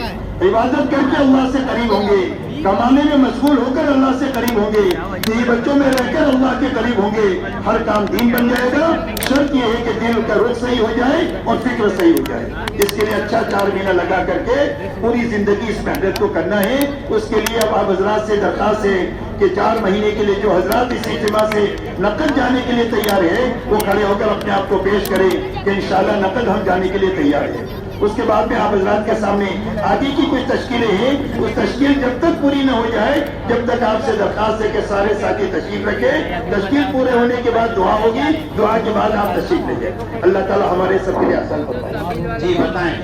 عبادت کر کے اللہ سے قریب ہوں گے, کمانے میں مشغول ہو کر اللہ سے قریب ہوں گے, بیوی بچوں میں رہ کر اللہ کے قریب ہوں گے. ہر کام دین بن جائے گا. شرط یہ ہے کہ دل کا رخ صحیح ہو جائے اور فکر صحیح ہو جائے. اس کے لیے اچھا 4 مہینہ لگا کر کے پوری زندگی اس محنت کو کرنا ہے. اس کے لیے اب آپ حضرات سے درخواست ہے کہ 4 مہینے کے لیے جو حضرات اس اجتماع سے نقد جانے کے لیے تیار ہے وہ کھڑے ہو کر اپنے آپ کو پیش کریں کہ انشاءاللہ نقد ہم جانے کے لیے تیار ہیں. اس کے بعد میں آپ حضرات کے سامنے آگے کی کچھ تشکیلیں ہیں, اس تشکیل جب تک پوری نہ ہو جائے جب تک آپ سے درخواست ہے کہ سارے ساتھی تشریف رکھیں. تشکیل پورے ہونے کے بعد دعا ہوگی, دعا کے بعد آپ تشریف لیں. اللہ تعالی ہمارے سب کے لیے آسان فرمائے. جی بتائیں.